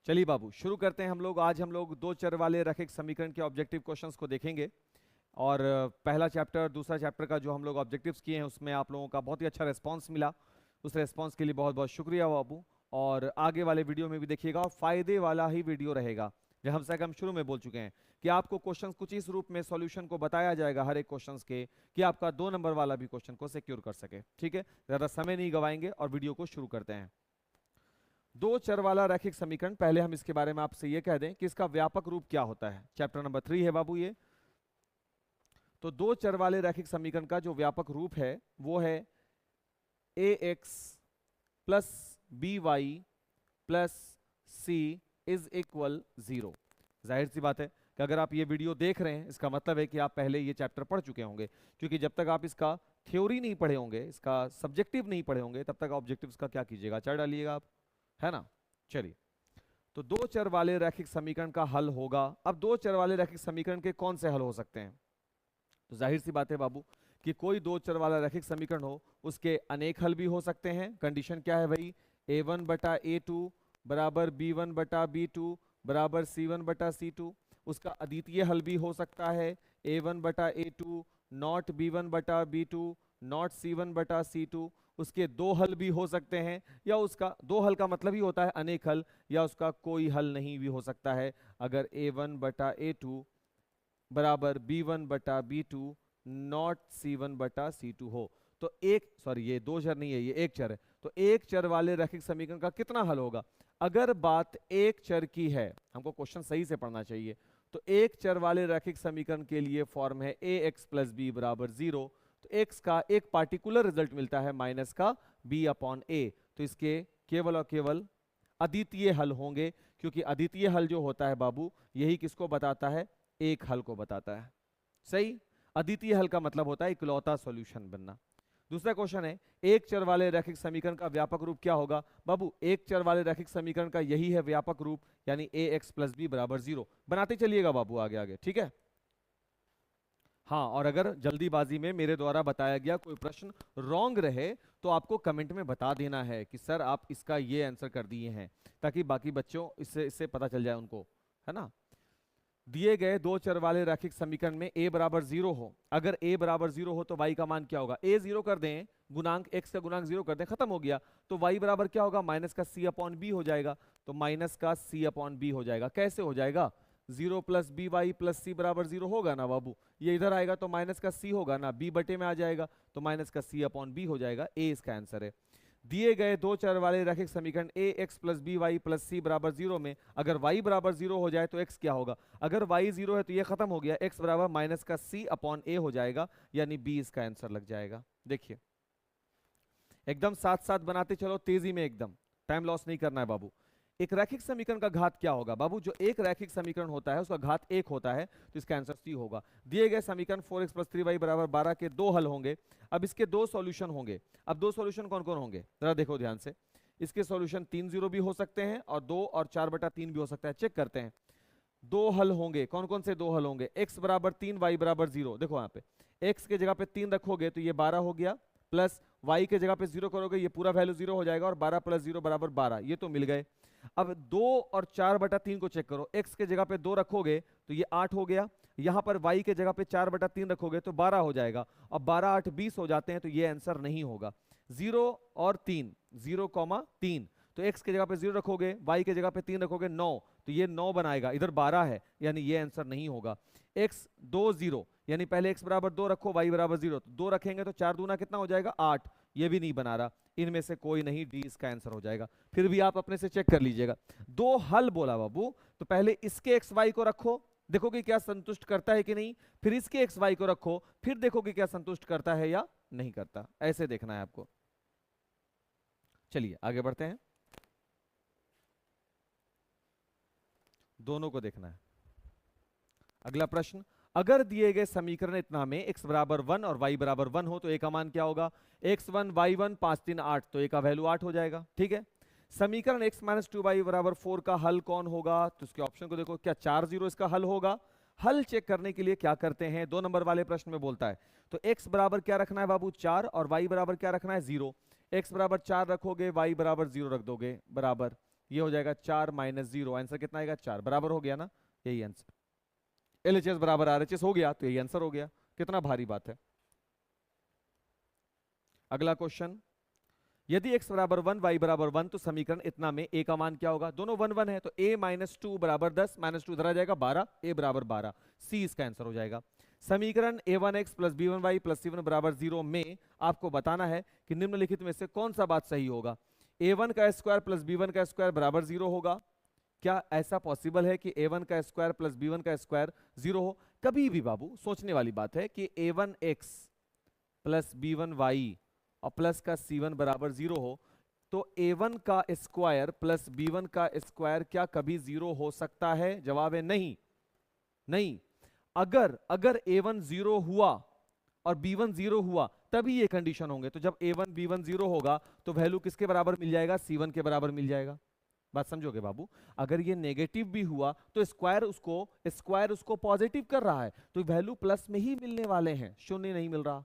चलिए बाबू शुरू करते हैं हम लोग। आज हम लोग दो चर वाले रैखिक समीकरण के ऑब्जेक्टिव क्वेश्चंस को देखेंगे। और पहला चैप्टर दूसरा चैप्टर का जो हम लोग ऑब्जेक्टिव्स किए हैं उसमें आप लोगों का बहुत ही अच्छा रिस्पांस मिला। उस रिस्पांस के लिए बहुत बहुत शुक्रिया बाबू। और आगे वाले वीडियो में भी देखिएगा और फायदे वाला ही वीडियो रहेगा। जैसा कि हम शुरू में बोल चुके हैं कि आपको क्वेश्चन कुछ इस रूप में सॉल्यूशन को बताया जाएगा हर एक क्वेश्चन के, कि आपका 2 नंबर वाला भी क्वेश्चन को सिक्योर कर सके। ठीक है, ज्यादा समय नहीं गवाएंगे और वीडियो को शुरू करते हैं। दो चर वाला रैखिक समीकरण, पहले हम इसके बारे में आपसे ये कह दें कि इसका व्यापक रूप क्या होता है। चैप्टर नंबर 3 है बाबू ये। तो दो चर वाले रैखिक समीकरण का जो व्यापक रूप है वो है ax plus by plus c is equal 0। जाहिर सी बात है कि अगर आप ये वीडियो देख रहे हैं इसका मतलब है कि आप पहले ये चैप्टर पढ़ चुके होंगे, क्योंकि जब तक आप इसका थ्योरी नहीं पढ़े होंगे, इसका सब्जेक्टिव नहीं पढ़े होंगे, तब तक ऑब्जेक्टिव्स का क्या कीजिएगा, चढ़ डालिएगा आप, है ना। चलिए, तो दो चर वाले रैखिक समीकरण का हल होगा। अब दो चर वाले रैखिक समीकरण के कौन से हल हो सकते हैं? तो जाहिर सी बात है बाबू कि कोई दो चर वाला रैखिक समीकरण हो उसके अनेक हल भी हो सकते हैं। कंडीशन क्या है भाई? a1 बटा a2 बराबर b1 बटा b2 बराबर c1 बटा c2। उसका अद्वितीय हल भी हो सकता है a1 बटा a2 नॉट b1 बटा b2 नॉट c1 बटा c2। उसके दो हल भी हो सकते हैं, या उसका दो हल का मतलब ही होता है अनेक हल, या उसका कोई हल नहीं भी हो सकता है। अगर a1 बटा a2 बराबर b1 बटा b2 नॉट c1 बटा c2 हो तो ये दो चर नहीं है, ये एक चर है। तो एक चर वाले रैखिक समीकरण का कितना हल होगा? अगर बात एक चर की है, हमको क्वेश्चन सही से पढ़ना चाहिए, तो एक चर वाले रैखिक समीकरण के लिए फॉर्म है ax प्लस बी बराबर 0। तो x का एक पार्टिकुलर रिजल्ट मिलता है माइनस का b अपॉन a। तो इसके केवल और केवल अद्वितीय हल होंगे, क्योंकि अद्वितीय हल जो होता है बाबू यही किसको बताता है? एक हल को बताता है। सही, अद्वितीय हल का मतलब होता है इकलौता सॉल्यूशन बनना। दूसरा क्वेश्चन है, एक चर वाले रैखिक समीकरण का व्यापक रूप क्या होगा? बाबू एक चर वाले रैखिक समीकरण का यही है व्यापक रूप, यानी ax प्लस बी बराबर 0। बनाते चलिएगा बाबू आगे आगे, ठीक है। हाँ, और अगर जल्दीबाजी में मेरे द्वारा बताया गया कोई प्रश्न रॉन्ग रहे तो आपको कमेंट में बता देना है कि सर आप इसका ये आंसर कर दिए हैं, ताकि बाकी बच्चों इससे पता चल जाए उनको, है ना। दिए गए दो चर वाले रैखिक समीकरण में a बराबर 0 हो, अगर a बराबर 0 हो तो y का मान क्या होगा? a 0 कर दें, गुणांक x का गुणांक 0 कर दें, खत्म हो गया। तो y बराबर क्या होगा? माइनस का c अपॉन b हो जाएगा। तो माइनस का c अपॉन b हो जाएगा। कैसे हो जाएगा? 0 plus b y plus c बराबर 0 होगा ना बाबू, ये इधर आएगा तो माइनस का c होगा ना, b बटे में आ जाएगा तो माइनस का c अपॉन b हो जाएगा। a इसका आंसर है। दिए गए दो चर वाले रैखिक समीकरण ax plus b y plus c बराबर 0 में अगर y बराबर 0 हो जाए तो x क्या होगा? अगर y 0 है तो ये खत्म हो गया, x बराबर माइनस का c अपॉन a हो जाएगा, यानी b इसका आंसर लग जाएगा। देखिए एकदम साथ साथ बनाते चलो, तेजी में, एकदम टाइम लॉस नहीं करना है बाबू। एक रैखिक समीकरण का घात क्या होगा बाबू? जो एक रैखिक समीकरण होता है उसका घात 1 होता है, तो इसका आंसर सी होगा। दिए गए समीकरण 4x प्लस 3y बराबर 12 के दो हल होंगे। अब इसके दो सॉल्यूशन होंगे। अब दो सॉल्यूशन कौन कौन होंगे जरा देखो ध्यान से। इसके सॉल्यूशन 3 0 भी हो सकते हैं और 2 और 4/3 भी हो सकता है। चेक करते हैं, दो हल होंगे। कौन कौन से दो हल होंगे? x बराबर 3 y बराबर 0। देखो यहाँ पे x के जगह पे 3 रखोगे तो ये 12 हो गया, प्लस y के जगह पे 0 करोगे ये पूरा वैल्यू 0 हो जाएगा, और 12 प्लस 0 बराबर 12, ये तो मिल गए। अब 2 और 4/3 को चेक करो, x के जगह पे 2 रखोगे तो ये 8 हो गया, यहां पर y के जगह पे 4/3 रखोगे तो 12 हो जाएगा। अब 12 8 20 हो जाते हैं, तो ये आंसर नहीं होगा। 0 और 3, 0,3, तो x के जगह पे 0 रखोगे, y के जगह पे 3 रखोगे, 9, तो ये 9 बनाएगा, इधर 12 है, यानी ये आंसर नहीं होगा। x 2 0, यानी पहले x बराबर 2 रखो, y बराबर 0, तो 2 रखेंगे तो 4 दूना कितना हो जाएगा? 8, ये भी नहीं बना रहा। इनमें से कोई नहीं, डी इसका आंसर हो जाएगा। फिर भी आप अपने से चेक कर लीजिएगा। दो हल बोला बाबू, तो पहले इसके एक्स वाई को रखो, देखो कि क्या संतुष्ट करता है कि नहीं, फिर इसके एक्स वाई को रखो, फिर देखो कि क्या संतुष्ट करता है या नहीं करता। ऐसे देखना है आपको। चलिए आगे बढ़ते हैं, दोनों को देखना है। अगला प्रश्न, अगर दिए गए समीकरण इतना में x बराबर 1 और y बराबर 1 हो तो a का मान क्या होगा? x1 y1 5 3 8, तो a का वैल्यू 8 हो जाएगा। ठीक है, समीकरण x माइनस 2y बराबर 4 का हल कौन होगा? तो इसके ऑप्शन को देखो, क्या 4 0 इसका हल होगा? हल चेक करने के लिए क्या करते हैं, 2 नंबर वाले प्रश्न में बोलता है तो x बराबर क्या रखना है बाबू? 4, और y बराबर क्या रखना है? 0। x बराबर 4 रखोगे, y बराबर 0 रख दोगे, बराबर ये हो जाएगा 4 माइनस 0, आंसर कितना आएगा 4, बराबर हो गया ना, यही आंसर। LHS बराबर RHS हो गया तो यही आंसर हो गया, कितना भारी बात है। अगला क्वेश्चन, यदि x बराबर 1 y बराबर 1 तो समीकरण इतना में a का मान क्या होगा, दोनों 1 1 है तो a माइनस 2 बराबर 10, माइनस 2 इधर आ जाएगा 12, a बराबर 12, c इसका आंसर हो जाएगा। समीकरण a1x plus b1y plus c1 बराबर 0 में आपको बताना है कि निम्नलिखित में से कौन सा बात सही होगा। a1 का स्क्वायर प्लस b1 का स्क्वायर बराबर 0 होगा, क्या ऐसा पॉसिबल है कि a1 का स्क्वायर प्लस b1 का स्क्वायर 0 हो? कभी भी बाबू सोचने वाली बात है कि a1x प्लस b1y और प्लस का c1 बराबर 0 हो, तो a1 का स्क्वायर प्लस b1 का स्क्वायर क्या कभी 0 हो सकता है? जवाब है नहीं, नहीं। अगर a1 0 हुआ और b1 0 हुआ तभी ये कंडीशन होंगे, तो जब a1 b1 0 होगा तो वैल्यू किसके बराबर मिल जाएगा, c1 के बराबर मिल जाएगा। बात समझोगे बाबू? अगर ये नेगेटिव भी हुआ तो स्क्वायर उसको पॉजिटिव कर रहा है, तो वैल्यू प्लस में ही मिलने वाले हैं, शून्य नहीं मिल रहा,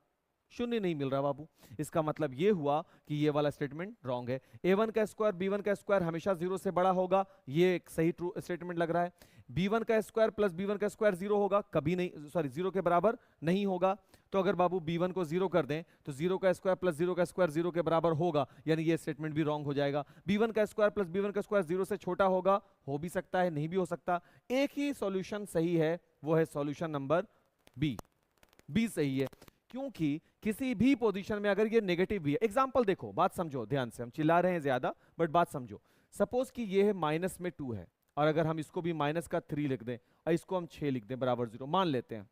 शून्य नहीं मिल रहा बाबू। इसका मतलब ये हुआ कि ये वाला स्टेटमेंट रॉन्ग है। a1 का स्क्वायर b1 का स्क्वायर हमेशा 0 से बड़ा होगा, ये एक सही ट्रू स्टेटमेंट लग रहा है। b1 का स्क्वायर प्लस b1 का स्क्वायर 0 होगा, कभी नहीं, सॉरी 0 के बराबर नहीं होगा। तो अगर बाबू b1 को 0 कर दें तो 0 का स्क्वायर प्लस 0 का स्क्वायर 0 के बराबर होगा, यानी ये स्टेटमेंट भी रॉन्ग हो जाएगा। b1 का स्क्वायर प्लस b1 का स्क्वायर 0 से छोटा होगा, हो भी सकता है नहीं भी हो सकता। एक ही सॉल्यूशन सही है, वो है सॉल्यूशन नंबर बी, बी सही है। क्योंकि किसी भी पोजीशन में अगर ये नेगेटिव भी है, एग्जांपल देखो, बात समझो ध्यान से, हम चिल्ला रहे हैं ज्यादा बट बात समझो। सपोज कि ये है माइनस में 2 है और अगर हम इसको भी माइनस का 3 लिख दें और इसको हम 6 लिख दें बराबर 0 मान लेते हैं,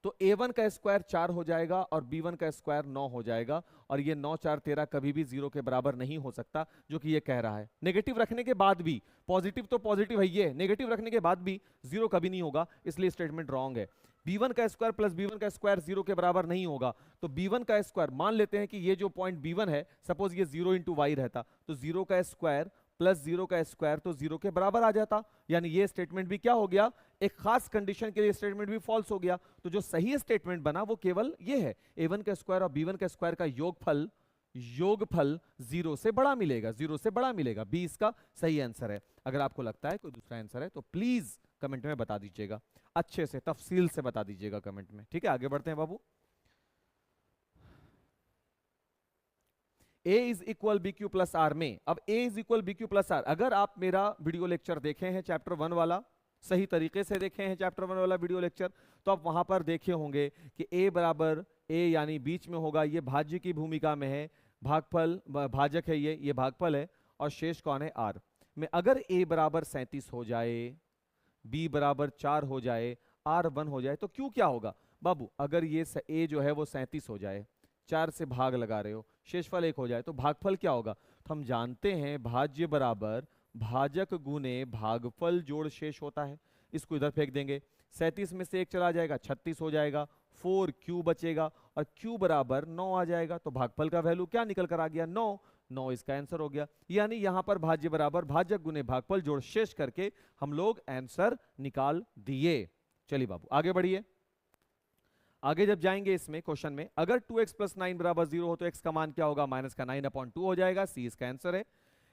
तो a1 का स्क्वायर 4 हो जाएगा और b1 का स्क्वायर 9 हो जाएगा, और ये 9 4 13 कभी भी 0 के बराबर नहीं हो सकता, जो कि ये कह रहा है। नेगेटिव रखने के बाद भी, पॉजिटिव तो पॉजिटिव है, ये नेगेटिव रखने के बाद भी 0 कभी नहीं होगा, इसलिए स्टेटमेंट रॉन्ग है। b1 का स्क्वायर प्लस b1 का स्क्वायर 0 के बराबर नहीं होगा, तो b1 का स्क्वायर, मान लेते हैं कि ये जो पॉइंट b1 है, सपोज ये 0 इंटू वाई रहता, तो 0 का स्क्वायर प्लस 0 का स्क्वायर तो 0 के बराबर आ जाता, यानी ये स्टेटमेंट भी क्या हो गया, एक खास कंडीशन के लिए स्टेटमेंट भी फॉल्स हो गया। तो जो सही स्टेटमेंट बना वो केवल ये है, a1 का स्क्वायर और b1 का स्क्वायर का योगफल 0 से बड़ा मिलेगा, 0 से बड़ा मिलेगा, बी इसका सही आंसर है। अगर आपको लगता है कोई दूसरा आंसर है तो प्लीज कमेंट में बता दीजिएगा, अच्छे से तफसील से बता दीजिएगा कमेंट में, ठीक है। आगे बढ़ते हैं बाबू। a is equal b q plus r में, अब a is equal b q plus r, अगर आप मेरा वीडियो लेक्चर देखे हैं चैप्टर 1 वाला, सही तरीके से देखे हैं चैप्टर 1 वाला वीडियो लेक्चर, तो आप वहां पर देखे होंगे कि a बराबर a यानी बीच में होगा, ये भाज्य की भूमिका में है, भागफल भाजक है, ये भागफल है, और शेष कौन है, r में। अगर a बराबर 37 हो जाए, b बराबर 4 हो जाए, r 1 हो जाए, तो क्यों क्या होगा बाबू, अगर ये a जो है वो 37 हो जाए, 4 से भाग लगा रहे हो, शेषफल 1 हो जाए, तो भागफल क्या होगा, तो हम जानते हैं भाज्य बराबर भाजक गुने भागफल जोड़ शेष होता है। इसको इधर फेंक देंगे, 37 में से 1 चला जाएगा, 36 हो जाएगा, 4 q बचेगा और q बराबर 9 आ जाएगा, तो भागफल का वैल्यू क्या निकल कर आ गया, 9, 9 इसका आंसर हो गया। यानी यहां पर भाज्य बराबर भाजक गुने भागफल जोड़ शेष करके हम लोग आंसर निकाल दिए। चलिए बाबू आगे बढ़िए, आगे जब जाएंगे इसमें क्वेश्चन में, अगर 2x प्लस 9 बराबर 0 हो तो x का मान क्या होगा, माइनस का 9/2 हो जाएगा, सी इसका आंसर है।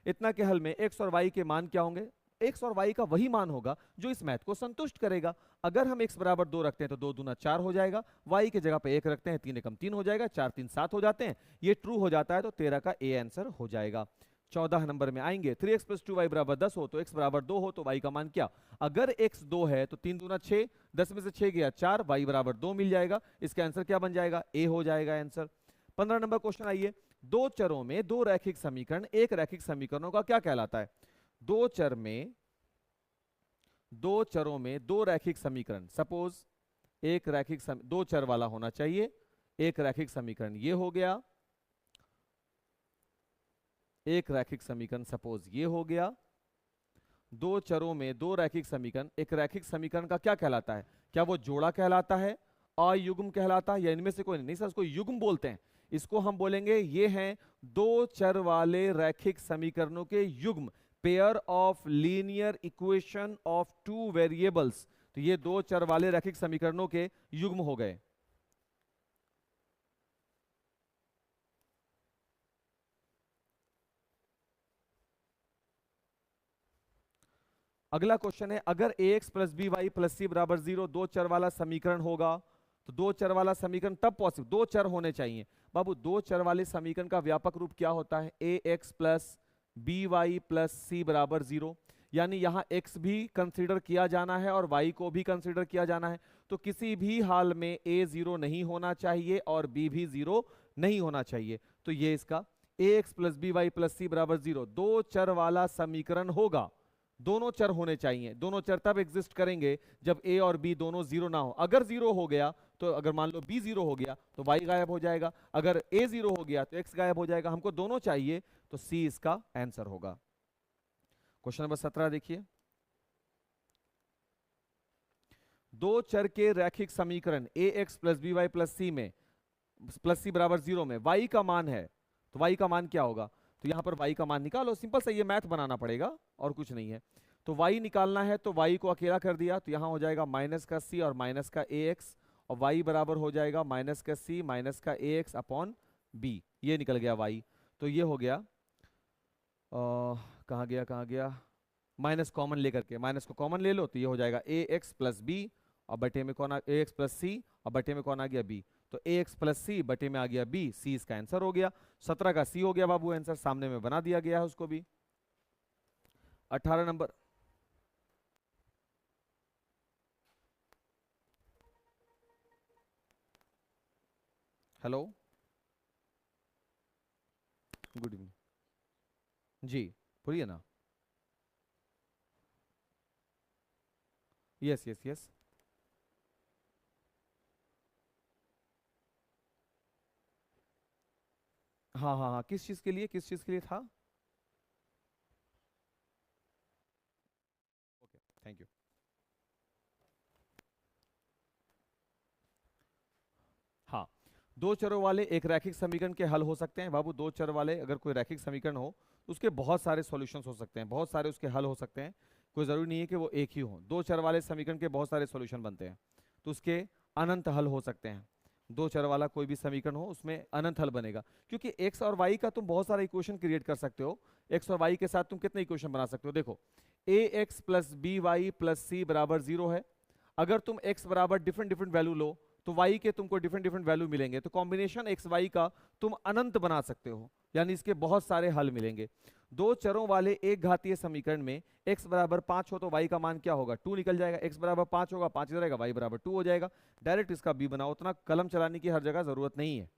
इतना के हल में x और y के मान क्या होंगे, x और y का वही मान होगा जो इस मैथ को संतुष्ट करेगा। अगर हम x बराबर 2 रखते हैं तो 2 दूना 4 हो जाएगा, y की जगह पे 1 रखते हैं, 3 एकम 3 हो जाएगा, 4 3 7 हो जाते हैं, ये ट्रू हो जाता है, तो 13 का ए आंसर हो जाएगा। 14 नंबर में आएंगे, 3x प्लस 2y बराबर 10 हो तो x बराबर 2 हो तो y का मान क्या, अगर x 2 है तो 3 दूना 6, 10 में से 6 गया 4, y बराबर 2 मिल जाएगा, इसका आंसर क्या बन जाएगा, a हो जाएगा आंसर। 15 नंबर क्वेश्चन आइए, दो चरों में दो रैखिक समीकरण एक रैखिक समीकरणों का क्या कहलाता है, दो चरों में दो रैखिक समीकरण, सपोज एक रैखिक दो चर वाला होना चाहिए, एक रैखिक समीकरण ये हो गया, एक रैखिक समीकरण सपोज ये हो गया, दो चरों में दो रैखिक समीकरण, एक रैखिक समीकरण का क्या कहलाता है, क्या वो जोड़ा कहलाता है, अयुग्म कहलाता है, या इनमें से कोई नहीं सर, इसको युग्म बोलते हैं, इसको हम बोलेंगे ये हैं दो चर वाले रैखिक समीकरणों के युग्म, pair of linear equation of two variables, तो ये दो चर वाले रैखिक समीकरणों के युग्म हो गए। अगला क्वेश्चन है, अगर ax plus b y plus c बराबर 0 दो चर वाला समीकरण होगा, तो दो चर वाला समीकरण तब पॉसिबल, दो चर होने चाहिए बाबू। दो चर वाले समीकरण का व्यापक रूप क्या होता है? ax plus b y plus c बराबर 0, यानी यहां x भी कंसीडर किया जाना है और y को भी कंसीडर किया जाना है। तो किसी भी हाल में a 0 नहीं होना चाहिए और b भी 0 नहीं होना चाहिए। तो ये इसका ax plus b y plus c बराबर 0 दो चर वाला समीकरण होगा। दोनों चर होने चाहिए, दोनों चर तब एग्जिस्ट करेंगे जब a और b दोनों 0 ना हो। अगर 0 हो गया तो, अगर मान लो b 0 हो गया तो y गायब हो जाएगा, अगर a 0 हो गया तो x गायब हो जाएगा। हमको दोनों चाहिए, तो c इसका आंसर होगा। क्वेश्चन नंबर 17 देखिए, दो चर के रैखिक समीकरण ax plus b y plus c में प्लस सी बराबर 0 में y का मान है, तो y का मान क्या होगा? तो यहां पर y का मान निकालो, सिंपल सा ये मैथ बनाना पड़ेगा और कुछ नहीं है। तो y निकालना है तो y को अकेला कर दिया, तो यहां हो जाएगा माइनस का c और माइनस का ax, और y बराबर हो जाएगा माइनस का c माइनस का ax अपॉन b। ये निकल गया y। तो ये हो गया, कहाँ गया, माइनस कॉमन लेकर के, माइनस को कॉमन ले लो तो ये हो जाएगा ax प्लस बी और बटे में कौन ax प्लस सी और बटे में कौन आ गया b। तो ax प्लस सी बटे में आ गया b, c इसका आंसर हो गया। 17 का c हो गया बाबू आंसर, सामने में बना दिया गया है उसको भी। 18 नंबर, हेलो गुड इवनिंग जी, बोलिए ना। यस यस यस, हाँ हाँ हाँ, किस चीज के लिए, किस चीज के लिए था? Okay thank you. हाँ, दो चरों वाले एक रैखिक समीकरण के हल हो सकते हैं बाबू। दो चर वाले अगर कोई रैखिक समीकरण हो तो उसके बहुत सारे सॉल्यूशंस हो सकते हैं, बहुत सारे उसके हल हो सकते हैं, कोई जरूरी नहीं है कि वो एक ही हो। दो चर वाले समीकरण के बहुत सारे सॉल्यूशन बनते हैं, तो उसके अनंत हल हो सकते हैं। दो चर वाला कोई भी समीकरण हो उसमें अनंत हल बनेगा, क्योंकि एक्स और वाई का तुम बहुत सारा इक्वेशन क्रिएट कर सकते हो। एक्स और वाई के साथ तुम कितने इक्वेशन बना सकते हो? देखो, a x plus b y plus c बराबर 0 है। अगर तुम x बराबर डिफरेंट डिफरेंट वैल्यू लो तो y के तुमको डिफरेंट डिफरेंट वैल्यू मिलेंगे, तो कॉम्बिनेशन x y का तुम अनंत बना सकते हो, यानी इसके बहुत सारे हल मिलेंगे। दो चरों वाले एक घातीय समीकरण में x बराबर 5 हो तो y का मान क्या होगा? 2 निकल जाएगा। x बराबर 5 होगा, 5 इधर आएगा, y बराबर 2 हो जाएगा। डायरेक्ट इसका b बनाओ, उतना कलम चलाने की हर जगह जरूरत नहीं है।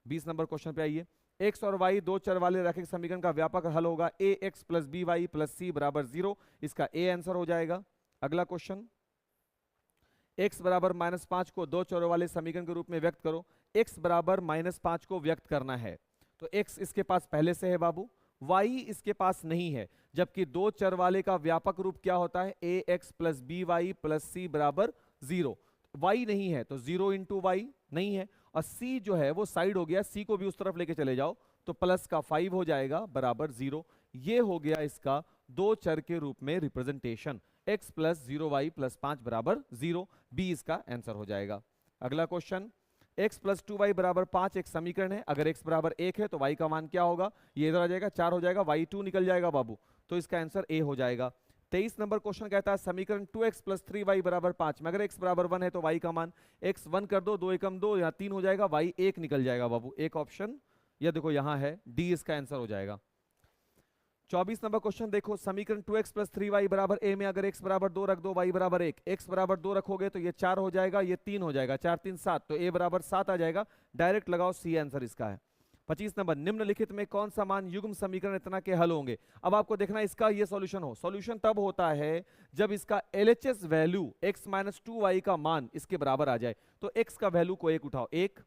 20 नंबर क्वेश्चन पे आइए, x और y दो चर वाले रैखिक समीकरण का व्यापक हल होगा ax plus b y plus c बराबर 0, इसका a आंसर हो जाएगा। अगला क्वेश्चन, x बराबर -5 को दो चरों वाले समीकरण के रूप में व्यक्त करो। x बराबर -5 को व्यक्त करना है तो x इसके पास पहले से है बाबू, y इसके पास नहीं है, जबकि दो चर वाले का व्यापक रूप क्या होता है? ax plus b y plus c बराबर 0। y नहीं है तो 0 इंटू वाई नहीं है, और c जो है वो साइड हो गया, c को भी उस तरफ लेके चले जाओ तो प्लस का 5 हो जाएगा बराबर 0। ये हो गया इसका दो चर के रूप में representation, x plus 0y plus 5 बराबर 0, बी इसका आंसर हो जाएगा। अगला क्वेश्चन, x प्लस 2y बराबर 5 एक समीकरण है। अगर x बराबर 1 है तो y का मान क्या होगा? ये इधर आ जाएगा, 4 हो जाएगा, y 2 निकल जाएगा बाबू, तो इसका आंसर a हो जाएगा। 23 नंबर क्वेश्चन कहता है समीकरण 2x प्लस 3y बराबर 5 में अगर x बराबर 1 है तो y का मान, x 1 कर दो, 2 एकम 2, यहाँ 3 हो जाएगा, y 1 निकल जाएगा बाबू। एक ऑप्शन यह देखो यहाँ है, डी इसका आंसर हो जाएगा। 24 नंबर क्वेश्चन देखो, समीकरण 2x प्लस 3y बराबर a में अगर x बराबर 2 रख दो, y बराबर 1, x बराबर 2 रखोगे तो ये 4 हो जाएगा, ये 3 हो जाएगा, 4 3 7, तो a बराबर 7 आ जाएगा। डायरेक्ट लगाओ, सी आंसर इसका है। 25 नंबर, निम्नलिखित में कौन सा मान युग्म समीकरण इतना के हल होंगे? अब आपको देखना इसका ये सॉल्यूशन हो। सॉल्यूशन तब होता है जब इसका LHS value x minus 2y का मान इसके बराबर आ जाए। तो x का वैल्यू को 1 उठाओ, 1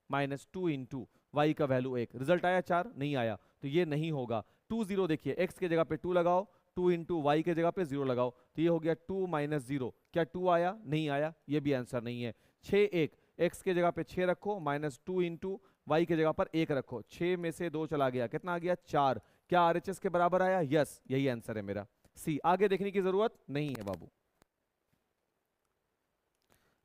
माइनस 2 इंटू y का वैल्यू 1, रिजल्ट आया 4, नहीं आया, तो ये नहीं होगा। 2 0 देखिए, x के जगह पे 2 लगाओ, 2 इंटू वाई के जगह पे 0 लगाओ, तो ये हो गया 2 माइनस 0। क्या 2 आया? नहीं आया, ये भी आंसर नहीं है। 6 1, x के जगह पे 6 रखो, माइनस 2 इंटू वाई के जगह पर 1 रखो, 6 में से 2 चला गया, कितना आ गया? 4। क्या RHS के बराबर आया? यस, यही आंसर है मेरा, सी। आगे देखने की जरूरत नहीं है बाबू।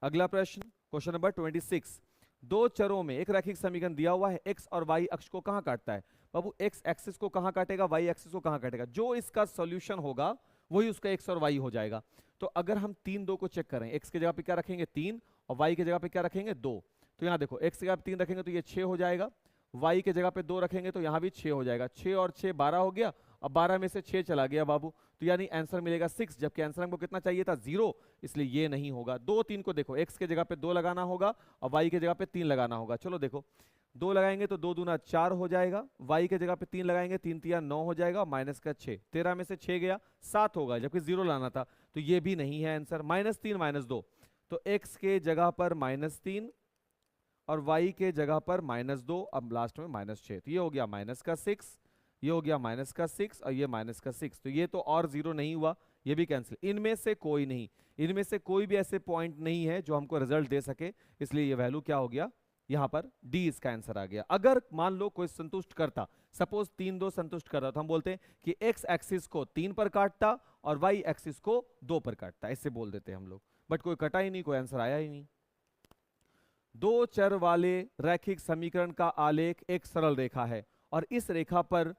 अगला प्रश्न, क्वेश्चन नंबर 26, दो चरों में एक रैखिक समीकरण दिया हुआ है, x और y अक्ष को कहां काटता है? बाबू x एक्सिस को कहां काटेगा, y एक्सिस को कहां काटेगा? जो इसका सॉल्यूशन होगा वही उसका x और y हो जाएगा। तो अगर हम 3 2 को चेक करें, x की जगह पे क्या रखेंगे 3 और y की जगह पे क्या रखेंगे 2, तो यहाँ देखो x की जगह पे 3 रखेंगे तो ये 6 हो जाएगा, y की जगह पे 2 रखेंगे तो यहाँ भी 6 हो जाएगा। 6 और 6 12 हो गया, अब 12 में से 6 चला गया बाबू, तो यानी आंसर मिलेगा 6, जबकि आंसर हमको कितना चाहिए था 0, इसलिए ये नहीं होगा। 2 3 को देखो, x के जगह पे 2 लगाना होगा और y के जगह पे 3 लगाना होगा। चलो देखो 2 लगाएंगे तो 2 दूना 4 हो जाएगा, y के जगह पे 3 लगाएंगे 3 तिया 9 हो जाएगा, माइनस का 6, 13 में से 6 गया 7 होगा, जबकि 0 लाना था, तो ये भी नहीं है आंसर। -3 -2, तो x के जगह पर -3 और y के जगह पर -2, अब लास्ट में -6, तो ये हो गया -6, ये हो गया -6 और ये -6, तो ये तो और 0 नहीं हुआ, ये भी कैंसिल। इनमें से कोई नहीं, इनमें से कोई भी ऐसे पॉइंट नहीं है जो हमको रिजल्ट दे सके, इसलिए ये वैल्यू क्या हो गया, यहाँ पर डी इसका आंसर आ गया। अगर मान लो कोई संतुष्ट करता, सपोज 3 2 संतुष्ट करता, तो हम बोलते हैं कि x एक्सिस को 3 पर काटता और y एक्सिस को 2 पर काटता, ऐसे बोल देते हैं हम लोग, बट कोई कटा ही नहीं, कोई आंसर आया ही नहीं। दो चर वाले रैखिक समीकरण का आलेख एक सरल रेखा है और इस रेखा पर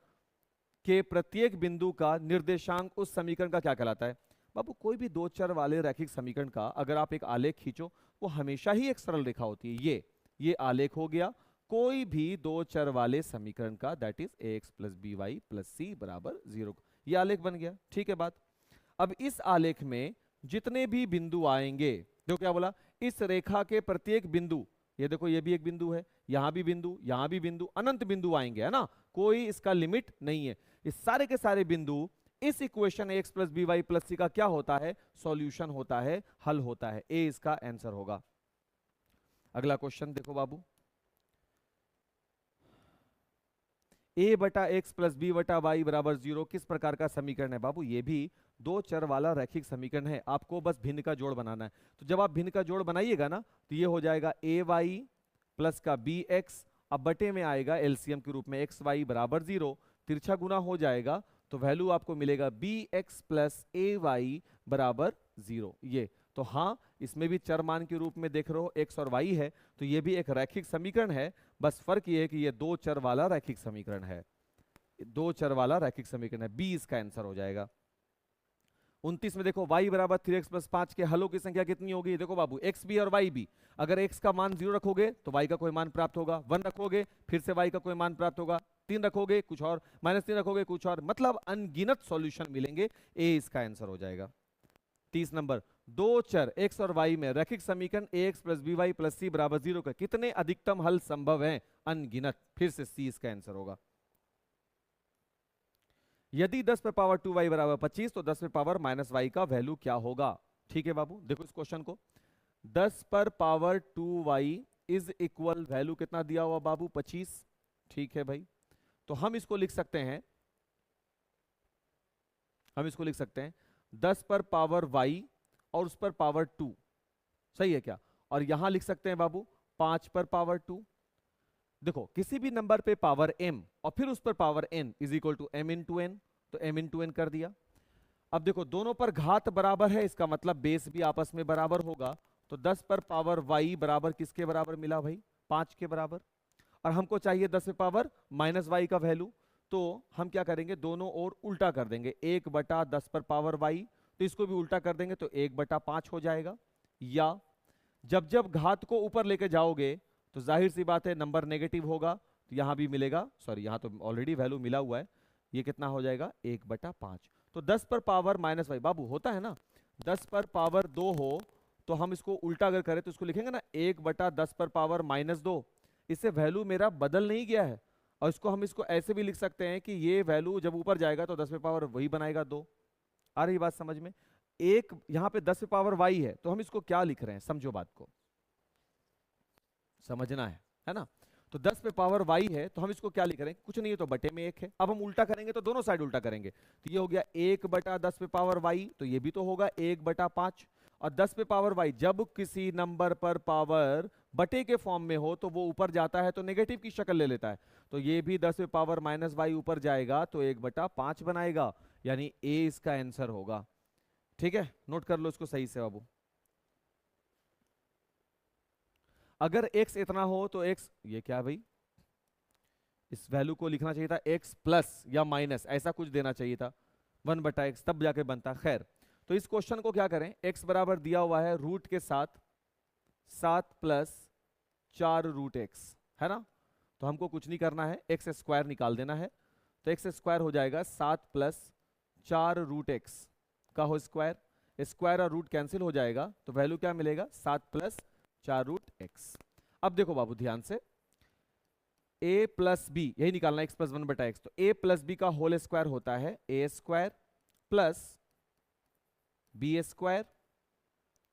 के प्रत्येक बिंदु का निर्देशांक उस समीकरण का क्या कहलाता है। बाबू कोई भी दो चर वाले रैखिक समीकरण का अगर आप एक आलेख खींचो, वो हमेशा ही एक सरल रेखा होती है। ये आलेख हो गया कोई भी दो चर वाले समीकरण का, that is ax plus b y plus c बराबर 0, ये आलेख बन गया। ठीक है बात। अब इस आलेख में जितने भी बिंदु आएंगे, देखो क्या बोला, इस रेखा के प्रत्येक बिंदु, ये देखो ये भी एक बिंदु है, यहां भी बिंदु, यहां भी बिंदु, अनंत बिंदु आएंगे, है ना, कोई इसका लिमिट नहीं है। इस सारे के सारे बिंदु इस equation ax plus b y plus c का क्या होता है, सॉल्यूशन होता है, हल होता है। ए इसका आंसर होगा। अगला क्वेश्चन देखो बाबू, a बटा एक्स प्लस बी बटा वाई बराबर 0 किस प्रकार का समीकरण है। बाबू ये भी दो चर वाला रैखिक समीकरण है, आपको बस भिन्न का जोड़ बनाना है। तो जब आप भिन्न का जोड़ बनाइएगा ना, तो ये हो जाएगा ए वाई प्लस का बी एक्स, अब बटे में आएगा एलसीएम के रूप में एक्स वाई बराबर 0, तिरछा गुना हो जाएगा तो वैल्यू आपको मिलेगा बी एक्स प्लस ए वाई बराबर 0। ये तो हाँ, इसमें भी चर मान के रूप में देख रहे हो एक्स और वाई है, तो ये भी एक रैखिक समीकरण है, बस फर्क ये है कि ये दो चर वाला रैखिक समीकरण है, दो चर वाला रैखिक समीकरण है। बी इसका आंसर हो जाएगा। 29 में देखो y बराबर 3x प्लस 5 के हलों की संख्या कितनी होगी। देखो बाबू x भी और y भी, अगर x का मान 0 रखोगे तो y का कोई मान प्राप्त होगा, 1 रखोगे फिर से y का कोई मान प्राप्त होगा, 3 रखोगे कुछ और, -3 रखोगे कुछ और, मतलब अनगिनत सॉल्यूशन मिलेंगे। ए इसका आंसर हो जाएगा। 30 नंबर, दो चर x और y में रैखिक समीकरण ax plus b y plus c बराबर 0 का कितने अधिकतम हल संभव हैं। अनगिनत, फिर से सी इसका आंसर होगा। यदि 10 पे पावर 2y बराबर 25 तो 10 पे पावर माइनस y का वैल्यू क्या होगा। ठीक है बाबू, देखो इस क्वेश्चन को, 10 पर power 2y is equal, value कितना दिया हुआ बाबू 25। ठीक है भाई, तो हम इसको लिख सकते हैं, हम इसको लिख सकते हैं 10 पर पावर y और उस पर पावर 2, सही है क्या, और यहां लिख सकते हैं बाबू 5 पर पावर 2। देखो किसी भी नंबर पे पावर m और फिर उस पर power n is equal to m into n, तो m इंटू एन कर दिया। अब देखो दोनों पर घात बराबर है, इसका मतलब बेस भी आपस में बराबर होगा, तो 10 पर पावर y बराबर किसके बराबर मिला भाई, 5 के बराबर, और हमको चाहिए 10 पे पावर माइनस y का वैल्यू, तो हम क्या करेंगे, दोनों ओर उल्टा कर देंगे, 1 बटा 10 पर पावर y, तो इसको भी उल्टा कर देंगे तो 1 बटा 5 हो जाएगा। या जब जब घात को ऊपर लेके जाओगे तो जाहिर सी बात है नंबर नेगेटिव होगा, तो यहां भी मिलेगा, सॉरी यहां तो ऑलरेडी वैल्यू मिला हुआ है, ये कितना हो जाएगा 1 बटा 5। तो 10 पर पावर माइनस y, बाबू होता है ना 10 पर पावर 2 हो तो हम इसको उल्टा अगर करें तो इसको लिखेंगे ना 1 बटा 10 पर पावर -2, इससे वैल्यू मेरा बदल नहीं गया है। और इसको हम इसको ऐसे भी लिख सकते हैं कि ये वैल्यू जब ऊपर जाएगा तो 10 पे पावर वही बनाएगा 2। आ रही बात समझ में। एक यहां पे 10 पे पावर y है, तो हम इसको क्या लिख रहे हैं, समझो बात को, समझना है ना। तो 10 पे पावर y है तो हम इसको क्या लिख रहे हैं, कुछ नहीं है तो बटे में 1 है। अब हम उल्टा करेंगे तो दोनों साइड उल्टा करेंगे, तो ये हो गया 1 बटा 10 पे पावर y, तो ये भी तो होगा 1 बटा 5। और 10 पे पावर y जब किसी नंबर पर पावर बटे के फॉर्म में हो तो वो ऊपर जाता है तो नेगेटिव की शक्ल ले लेता है, तो ये भी 10 पे पावर माइनस y ऊपर जाएगा तो 1 बटा 5 बनाएगा, यानी ए इसका आंसर होगा। ठीक है, नोट कर लो इसको सही से बाबू। अगर x इतना हो तो x, ये क्या भाई, इस वैल्यू को लिखना चाहिए था x प्लस या माइनस, ऐसा कुछ देना चाहिए था, 1/x तब जाके बनता। खैर, तो इस क्वेश्चन को क्या करें, x बराबर दिया हुआ है रूट के साथ 7 + 4 रूट x, है ना। तो हमको कुछ नहीं करना है, x स्क्वायर निकाल देना है। तो x स्क्वायर हो जाएगा 7 + 4 रूट x का हो स्क्वायर, स्क्वायर और रूट कैंसिल हो जाएगा, तो वैल्यू क्या मिलेगा, 7 + 4 रूट x। अब देखो बाबू ध्यान से, a + b यही निकालना है, x + 1/x। तो a + b का होल स्क्वायर होता है a square plus b square,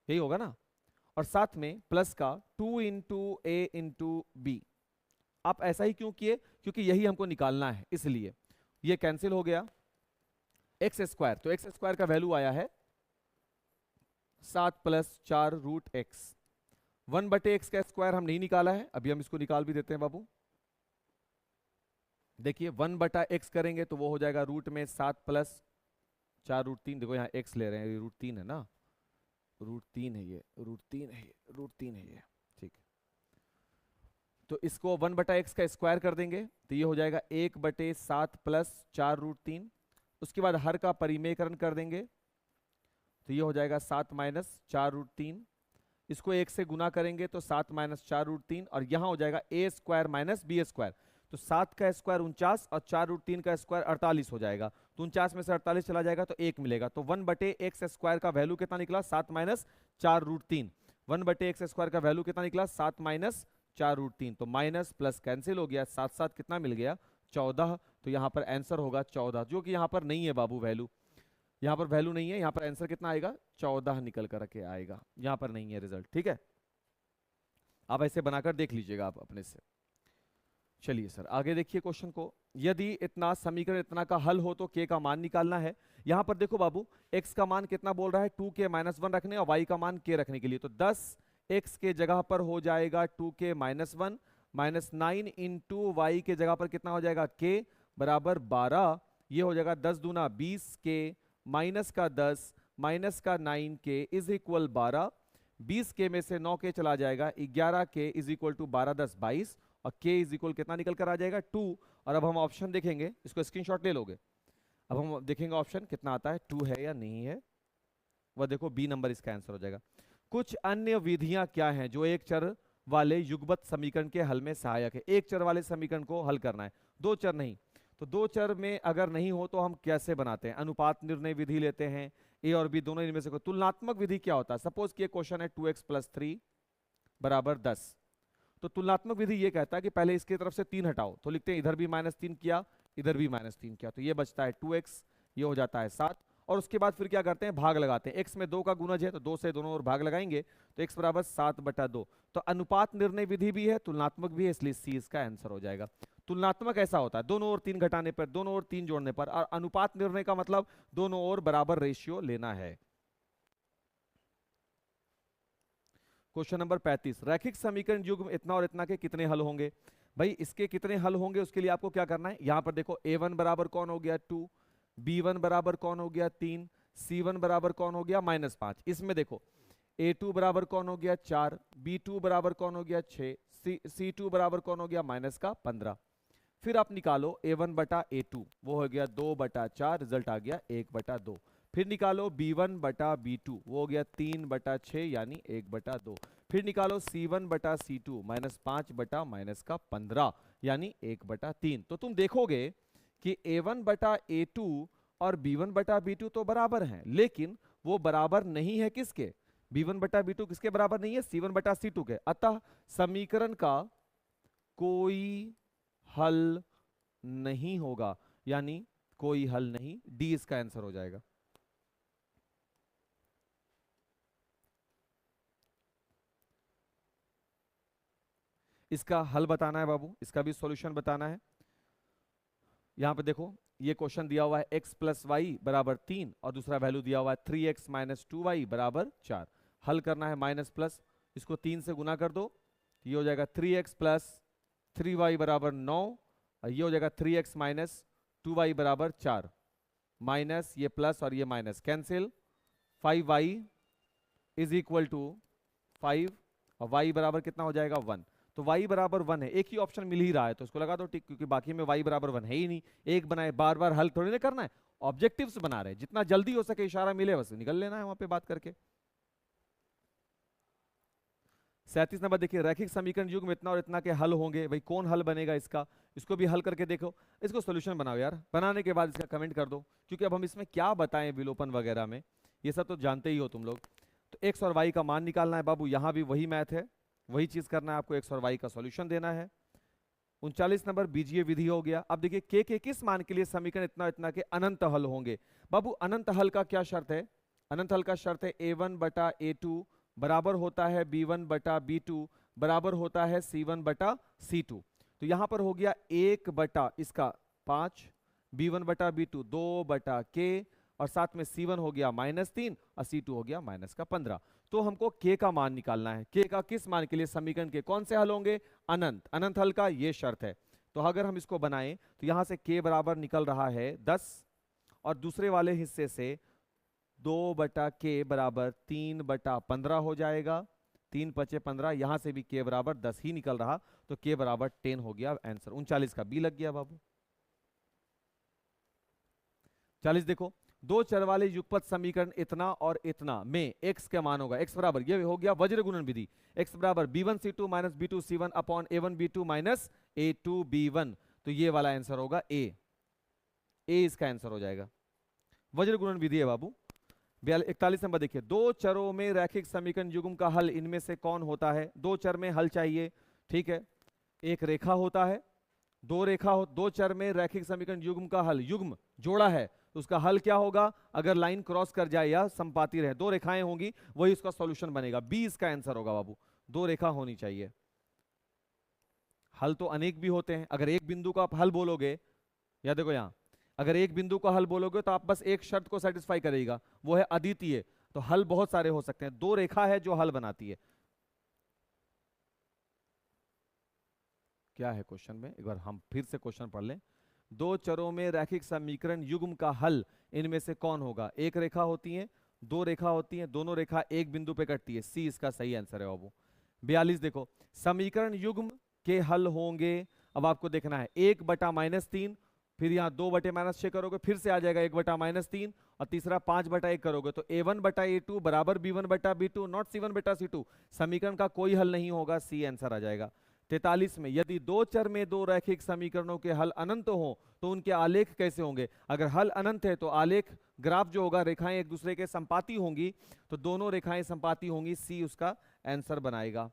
यही होगा ना, और साथ में प्लस का 2 × a × b। आप ऐसा ही क्यों किए, क्योंकि यही हमको निकालना है, इसलिए ये कैंसिल हो गया। एक्स स्क्वायर, तो एक्स स्क्वायर का वैल्यू आया है 7 + 4 रूट एक्स। 1/x का स्क्वायर हम नहीं निकाला है, अभी हम इसको निकाल भी देते हैं बाबू। देखिए 1/x करेंगे तो वो हो जाएगा रूट में 7 + 4 रूट 3। देखो यहाँ x ले रहे हैं, रूट 3 है ना, रूट 3 है ये, रूट 3 है ये, रूट 3 है ये, ठीक है। तो इसको 1/x का स्क्वायर कर देंगे तो ये हो जाएगा 1/7 + 4 रूट 3। उसके बाद हर का परिमेयकरण कर देंगे तो ये हो जाएगा 7 - 4 रूट 3। इसको 1 से गुना करेंगे तो 7 - 4 रूट 3, और यहाँ हो जाएगा a स्क्वायर - b स्क्वायर। तो 7 का स्क्वायर 49 और 4 रूट 3 का स्क्वायर 48 हो जाएगा। तो 49 में से 48 चला जाएगा तो 1 मिलेगा। तो 1/x स्क्वायर का वैल्यू कितना निकला, 7 - 4 रूट 3। 1/x स्क्वायर का वैल्यू कितना निकला, 7 - 4 रूट 3। तो माइनस प्लस कैंसिल हो गया, 7 7 कितना मिल गया, 14। तो यहाँ पर आंसर होगा 14, जो कि यहाँ पर नहीं है बाबू वैल्यू, यहाँ पर वैल्यू नहीं है। यहाँ पर आंसर कितना आएगा, 14 निकल करके आएगा, यहाँ पर नहीं है रिजल्ट। ठीक है, आप ऐसे बनाकर देख लीजिएगा आप अपने से। चलिए सर आगे देखिए क्वेश्चन को। यदि इतना समीकरण इतना का हल हो तो k का मान निकालना है। यहाँ पर देखो बाबू, x का मान कितना बोल रहा है, 2k - 1 रखने, और y का मान k रखने के लिए। तो 10x के जगह पर हो जाएगा 2k - 1, -9 × y के जगह पर कितना हो जाएगा, k बराबर 12। ये हो जाएगा 10 दूना 20k माइनस का 10 माइनस का 9k इज इक्वल 12। 20k में से 9k चला जाएगा, 11k इज इक्वल टू 12 10 22, और k इज इक्वल कितना निकल कर आ जाएगा, 2। और अब हम ऑप्शन देखेंगे, इसको स्क्रीनशॉट ले लोगे। अब हम देखेंगे ऑप्शन कितना आता है, 2 है या नहीं है, वह देखो बी नंबर इसका आंसर हो जाएगा। कुछ अन्य विधियां क्या हैं जो एक चर वाले युगपत समीकरण के हल में सहायक है। एक चर वाले समीकरण को हल करना है, दो चर नहीं। तो दो चर में अगर नहीं हो तो हम कैसे बनाते हैं, अनुपात निर्णय विधि लेते हैं, ए और बी दोनों इनमें से कोई। तुलनात्मक विधि क्या होता है, सपोज कि क्वेश्चन है 2x + 3 = 10। तो तुलनात्मक विधि ये कहता है कि पहले इसकी तरफ से 3 हटाओ, तो लिखते हैं इधर भी -3 किया, इधर भी -3 किया, तो ये बचता है 2x, ये हो जाता है 7। और उसके बाद फिर क्या करते हैं, भाग लगाते हैं। x में 2 का गुणज है तो 2 से दोनों ओर भाग लगाएंगे, तो x बराबर 7/2। तो अनुपात निर्णय विधि भी है, तुलनात्मक भी है, इसलिए सी इसका आंसर हो जाएगा। तुलनात्मक ऐसा होता है दोनों ओर 3 घटाने पर, दोनों ओर 3 जोड़ने पर, और अनुपात निर्णय का मतलब दोनों ओर बराबर रेशियो लेना है। क्वेश्चन नंबर 35, रैखिक समीकरण युग्म इतना और इतना के कितने हल होंगे। भाई इसके कितने हल होंगे उसके लिए आपको क्या करना है, यहां पर देखो a1 बराबर कौन हो गया 2, b1 बराबर कौन हो गया 3, c1 बराबर कौन हो गया -5। इसमें देखो a2 बराबर कौन हो गया 4, b2 बराबर कौन हो गया 6, c2 बराबर कौन हो गया -15। फिर आप निकालो a1/a2, वो हो गया 2/4, रिजल्ट आ गया 1/2। फिर निकालो b1/b2, वो हो गया 3/6 यानी 1/2। फिर निकालो c1/c2, -5/-15 यानी 1/3। तो तुम देखोगे कि a1/a2 और b1/b2 तो बराबर हैं, लेकिन वो बराबर नहीं है किसके, b1/b2 किसके बराबर नहीं है, c1/c2 के। अतः समीकरण का कोई हल नहीं होगा, यानी कोई हल नहीं, डी इसका आंसर हो जाएगा। इसका हल बताना है बाबू, इसका भी सॉल्यूशन बताना है। यहां पे देखो ये क्वेश्चन दिया हुआ है x + y = 3 और दूसरा वैल्यू दिया हुआ है 3x - 2y = 4। हल करना है माइनस प्लस, इसको 3 से गुना कर दो, ये हो जाएगा 3x + 3y = 9, और ये हो जाएगा 3x - 2y = 4, माइनस ये प्लस और ये माइनस कैंसिल, 5y = 5, और y बराबर कितना हो जाएगा 1। तो y बराबर 1 है, एक ही ऑप्शन मिल ही रहा है तो उसको लगा दो टिक, क्योंकि बाकी में y बराबर 1 है ही नहीं। एक बनाए, बार बार हल थोड़ी ना करना है, ऑब्जेक्टिव्स बना रहे हैं, जितना जल्दी हो सके इशारा मिले बस निकल लेना है वहां पे बात करके। 37 नंबर देखिए, रैखिक समीकरण युग्म इतना और इतना के हल होंगे, भाई कौन हल बनेगा इसका, इसको भी हल करके देखो, इसको सोल्यूशन बनाओ यार, बनाने के बाद इसका कमेंट कर दो, क्योंकि अब हम इसमें क्या बताएं विलोपन वगैरह में, ये सब तो जानते ही हो तुम लोग। तो एक्स और वाई का मान निकालना है बाबू, यहाँ भी वही मैथ है, वही चीज करना है आपको, एक्स और वाई का सॉल्यूशन देना है। 39 नंबर बीजीय विधि हो गया। अब देखिए के किस मान के लिए समीकरण इतना इतना के अनंत हल होंगे। बाबू अनंत हल का क्या शर्त है, अनंत हल का शर्त है a1 बटा a2 बराबर होता है b1 बटा b2 बराबर होता है c1 बटा c2। तो यहां पर हो गया 1 बटा इसका 5, b1 बटा b2 2 बटा k, और साथ में c1 हो गया -3 और c2 हो गया -15। तो हमको k का मान निकालना है, k का किस मान के लिए समीकरण के कौन से हल होंगे, अनंत, अनंत हल का ये शर्त है। तो अगर हम इसको बनाएं तो यहां से k बराबर निकल रहा है 10, और दूसरे वाले हिस्से से 2 बटा k बराबर 3 बटा 15 हो जाएगा, 3 पचे 15, यहां से भी k बराबर 10 ही निकल रहा, तो k बराबर 10 हो गया आंसर। 39 का बी लग गया बाबू। 40 देखो, दो चर वाले युगपत समीकरण इतना और इतना में x का मान होगा, x बराबर, ये हो गया वज्र गुणन विधि, x बराबर b1c2 minus b2c1 upon a1b2 minus a2b1, तो ये वाला आंसर होगा a इसका आंसर हो जाएगा, वज्र गुणन विधि है बाबू। 41 नंबर देखिए, दो चरों में रैखिक समीकरण युग्म का हल इनमें से कौन होता है। दो चर में हल चाहिए, ठीक है, एक रेखा होता है, दो रेखा हो, दो चर में रैखिक समीकरण युग्म का हल, युग्म जोड़ा है तो उसका हल क्या होगा, अगर लाइन क्रॉस कर जाए या संपाती रहे, दो रेखाएं होंगी वही उसका सॉल्यूशन बनेगा, बी इसका आंसर होगा बाबू, दो रेखा होनी चाहिए। हल तो अनेक भी होते हैं, अगर एक बिंदु का आप हल बोलोगे, या देखो यहां अगर एक बिंदु का हल बोलोगे तो आप बस एक शर्त को सेटिस्फाई करेगा, वो है अद्वितीय, तो हल बहुत सारे हो सकते हैं, दो रेखा है जो हल बनाती है। क्या है क्वेश्चन में, एक बार हम फिर से क्वेश्चन पढ़ लें। दो चरों में रैखिक समीकरण युग्म का हल इनमें से कौन होगा। एक रेखा होती है, दो रेखा होती है, दोनों रेखा एक बिंदु पे कटती है, सी इसका सही आंसर है बाबू। 42 देखो, समीकरण युग्म के हल होंगे, अब आपको देखना है 1 बटा -3, फिर यहाँ 2 बटे -6 करोगे फिर से आ जाएगा 1 बटा -3, और तीसरा 5 बटा 1 करोगे तो a1 बटा a2 बराबर b1 बटा b2 नॉट c1 बटा c2, समीकरण का कोई हल नहीं होगा, सी आंसर आ जाएगा। 43 में, यदि दो चर में दो रैखिक समीकरणों के हल अनंत हो तो उनके आलेख कैसे होंगे। अगर हल अनंत है तो आलेख ग्राफ जो होगा, रेखाएं एक दूसरे के संपाती होंगी, तो दोनों रेखाएं संपाती होंगी, सी उसका आंसर बनाएगा।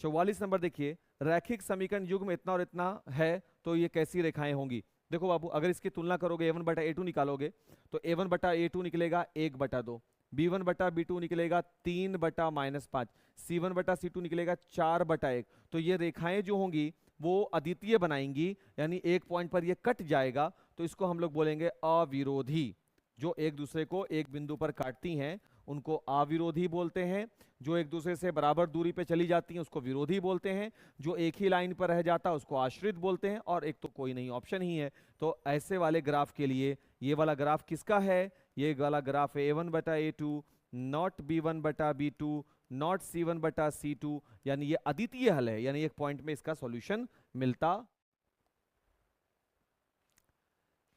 44 नंबर देखिए, रैखिक समीकरण युग्म इतना और इतना है तो ये कैसी रेखाएं होंगी। देखो बाबू, अगर इसकी तुलना करोगे a1 बटा a2 निकालोगे तो a1 बटा a2 निकलेगा 1 बटा 2, b1 बटा b2 निकलेगा 3 बटा -5, c1 बटा c2 निकलेगा 4 बटा 1। तो ये रेखाएं जो होंगी वो अद्वितीय बनाएंगी, यानी एक पॉइंट पर ये कट जाएगा, तो इसको हम लोग बोलेंगे अविरोधी। जो एक दूसरे को एक बिंदु पर काटती हैं उनको अविरोधी बोलते हैं, जो एक दूसरे से बराबर दूरी पे चली जाती हैं उसको विरोधी बोलते हैं, जो एक ही लाइन पर रह जाता है उसको आश्रित बोलते हैं, और एक तो कोई नहीं, ऑप्शन ही है। तो ऐसे वाले ग्राफ के लिए ये वाला ग्राफ किसका है, ये वाला ग्राफ है a1 बटा a2 नॉट b1 बटा b2 नॉट c1 बटा c2, यानी ये अद्वितीय हल है, यानी एक पॉइंट में इसका सॉल्यूशन मिलता।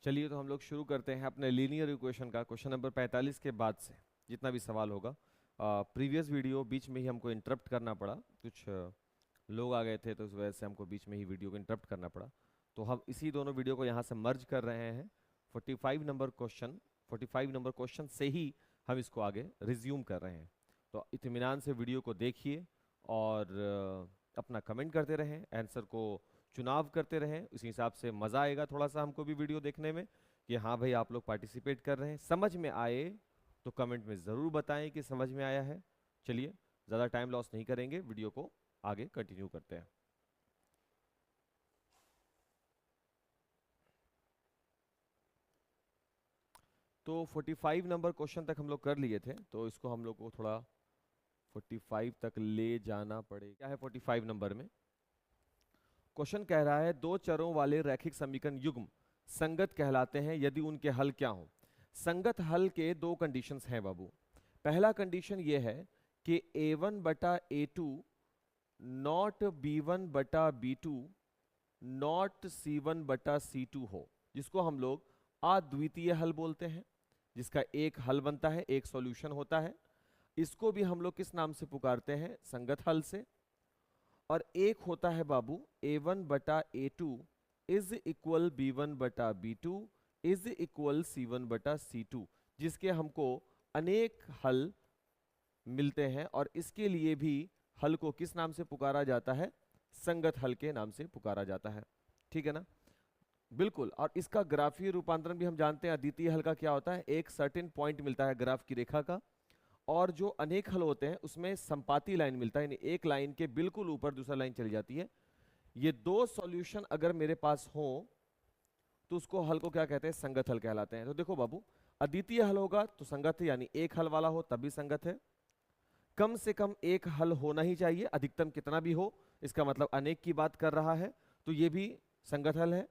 चलिए तो हम लोग शुरू करते हैं अपने लीनियर इक्वेशन का, क्वेश्चन नंबर 45 के बाद से जितना भी सवाल होगा। प्रीवियस वीडियो बीच में ही हमको इंटरप्ट करना पड़ा, कुछ लोग आ गए थे तो उस वजह से हमको बीच में ही वीडियो को इंटरप्ट करना पड़ा, तो हम इसी दोनों वीडियो को यहाँ से मर्ज कर रहे हैं। 45 नंबर क्वेश्चन से ही हम इसको आगे रिज्यूम कर रहे हैं। तो इत्मीनान से वीडियो को देखिए और अपना कमेंट करते रहें, आंसर को चुनाव करते रहें, उसी हिसाब से मज़ा आएगा थोड़ा सा हमको भी वीडियो देखने में कि हाँ भाई आप लोग पार्टिसिपेट कर रहे हैं। समझ में आए तो कमेंट में ज़रूर बताएं कि समझ में आया है। चलिए ज़्यादा टाइम लॉस नहीं करेंगे, वीडियो को आगे कंटिन्यू करते हैं। तो 45 नंबर क्वेश्चन तक हम लोग कर लिए थे, तो इसको हम लोग को थोड़ा 45 तक ले जाना पड़ेगा। क्या है 45 नंबर में, क्वेश्चन कह रहा है दो चरों वाले रैखिक समीकरण युग्म संगत कहलाते हैं यदि उनके हल क्या हो। संगत हल के दो कंडीशंस हैं बाबू। पहला कंडीशन ये है कि a1 बटा a2 नॉट b1 बटा b2 नॉट c1 बटा c2 हो, जिसको हम लोग अद्वितीय हल बोलते हैं, जिसका एक हल बनता है, एक सॉल्यूशन होता है। इसको भी हम लोग किस नाम से पुकारते हैं? संगत हल से। और एक होता है बाबू a1 बटा a2 इज इक्वल b1 बटा b2 इज इक्वल c1 बटा c2, जिसके हमको अनेक हल मिलते हैं और इसके लिए भी हल को किस नाम से पुकारा जाता है? संगत हल के नाम से पुकारा जाता है। ठीक है ना? बिल्कुल। और इसका ग्राफीय रूपांतरण भी हम जानते हैं, अद्वितीय हल का क्या होता है? एक सर्टेन पॉइंट मिलता है ग्राफ की रेखा का, और जो अनेक हल होते हैं उसमें संपाती लाइन मिलता है, यानी एक लाइन के बिल्कुल ऊपर दूसरा लाइन चली जाती है। ये दो सॉल्यूशन अगर मेरे पास हो तो उसको हल को क्या कहते हैं? संगत हल कहलाते हैं। तो देखो बाबू, अद्वितीय हल होगा तो संगत है, यानी एक हल वाला हो तब भी संगत है। कम से कम एक हल होना ही चाहिए, अधिकतम कितना भी हो, इसका मतलब अनेक की बात कर रहा है, तो ये भी संगत हल है।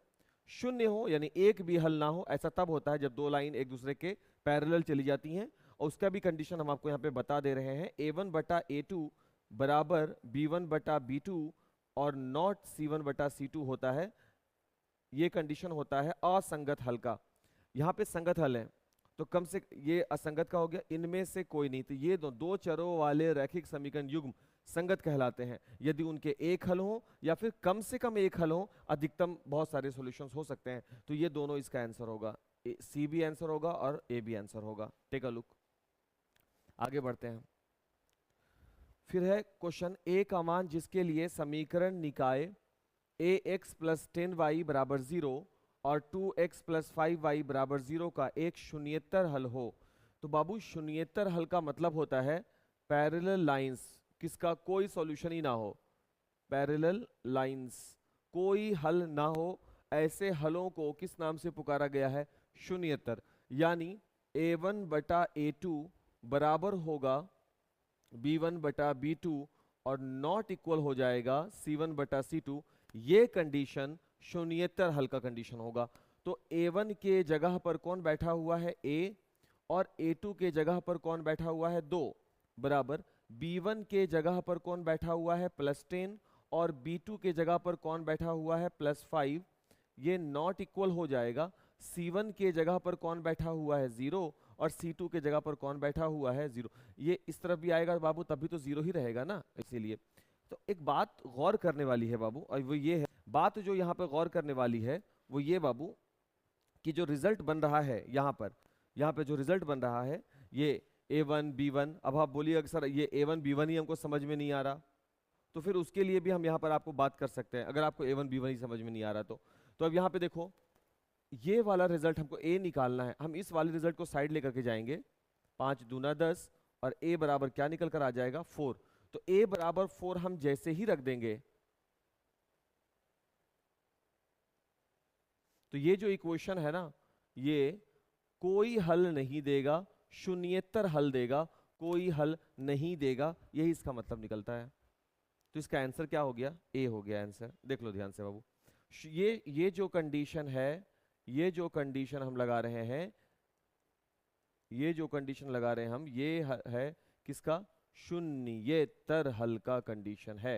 शून्य हो यानी एक भी हल ना हो, ऐसा तब होता है जब दो लाइन एक दूसरे के पैरेलल चली जाती हैं, और उसका भी कंडीशन हम आपको यहाँ पे बता दे रहे हैं। a1 बटा a2 बराबर b1 बटा b2 और नॉट c1 बटा c2 होता है। ये कंडीशन होता है असंगत हल का। यहाँ पे संगत हल है तो कम से, ये असंगत का हो गया, इनमें से कोई नहीं, तो ये दो चरों वाले रैखिक समीकरण युग्म संगत कहलाते हैं यदि उनके एक हल हो या फिर कम से कम एक हल हो, अधिकतम बहुत सारे सॉल्यूशंस हो सकते हैं। तो ये दोनों इसका आंसर होगा, सी भी आंसर होगा और ए भी आंसर होगा। टेक अ लुक, आगे बढ़ते हैं। फिर है क्वेश्चन, ए का मान जिसके लिए समीकरण निकाय ax प्लस 10y बराबर 0 और 2x प्लस 5y बराबर 0 का एक शून्येतर हल हो। तो बाबू शून्येतर हल का मतलब होता है पैरेलल लाइंस किसका कोई सॉल्यूशन ही ना हो, पैरेलल लाइंस कोई हल ना हो, ऐसे हलों को किस नाम से पुकारा गया है? शून्येतर। यानी a1 बटा a2 बराबर होगा b1 बटा b2 और नॉट इक्वल हो जाएगा c1 बटा c2। ये कंडीशन शून्येतर हल का कंडीशन होगा। तो a1 के जगह पर कौन बैठा हुआ है? a, और a2 के जगह पर कौन बैठा हुआ है? 2, बराबर b1 के जगह पर कौन बैठा हुआ है? प्लस 10, और b2 के जगह पर कौन बैठा हुआ है? प्लस 5। ये नॉट इक्वल हो जाएगा c1 के जगह पर कौन बैठा हुआ है? 0, और c2 के जगह पर कौन बैठा हुआ है? 0। ये इस तरफ भी आएगा बाबू, तभी तो 0 ही रहेगा ना, इसीलिए। तो एक बात गौर करने वाली है बाबू, और वो ये है बात जो यहाँ पे गौर करने वाली है वो ये बाबू कि जो रिजल्ट बन रहा है यहाँ पे जो रिजल्ट बन रहा है ये a1 b1। अब आप बोलिए अगर सर ये a1 b1 ही हमको समझ में नहीं आ रहा, तो फिर उसके लिए भी हम यहाँ पर आपको बात कर सकते हैं, अगर आपको a1 b1 ही समझ में नहीं आ रहा तो अब यहाँ पे देखो, ये वाला रिजल्ट हमको a निकालना है, हम इस वाले रिजल्ट को साइड लेकर के जाएंगे, 5 दूना 10 और a बराबर क्या निकल कर आ जाएगा? 4। तो a बराबर 4 हम जैसे ही रख देंगे तो ये जो इक्वेशन है ना, ये कोई हल नहीं देगा, शून्येतर हल देगा, कोई हल नहीं देगा, यही इसका मतलब निकलता है। तो इसका आंसर क्या हो गया? ए हो गया आंसर। देख लो ध्यान से बाबू, ये जो कंडीशन है, ये जो कंडीशन हम लगा रहे हैं, ये जो कंडीशन लगा रहे हैं हम, ये है किसका? शून्येतर हल का कंडीशन है।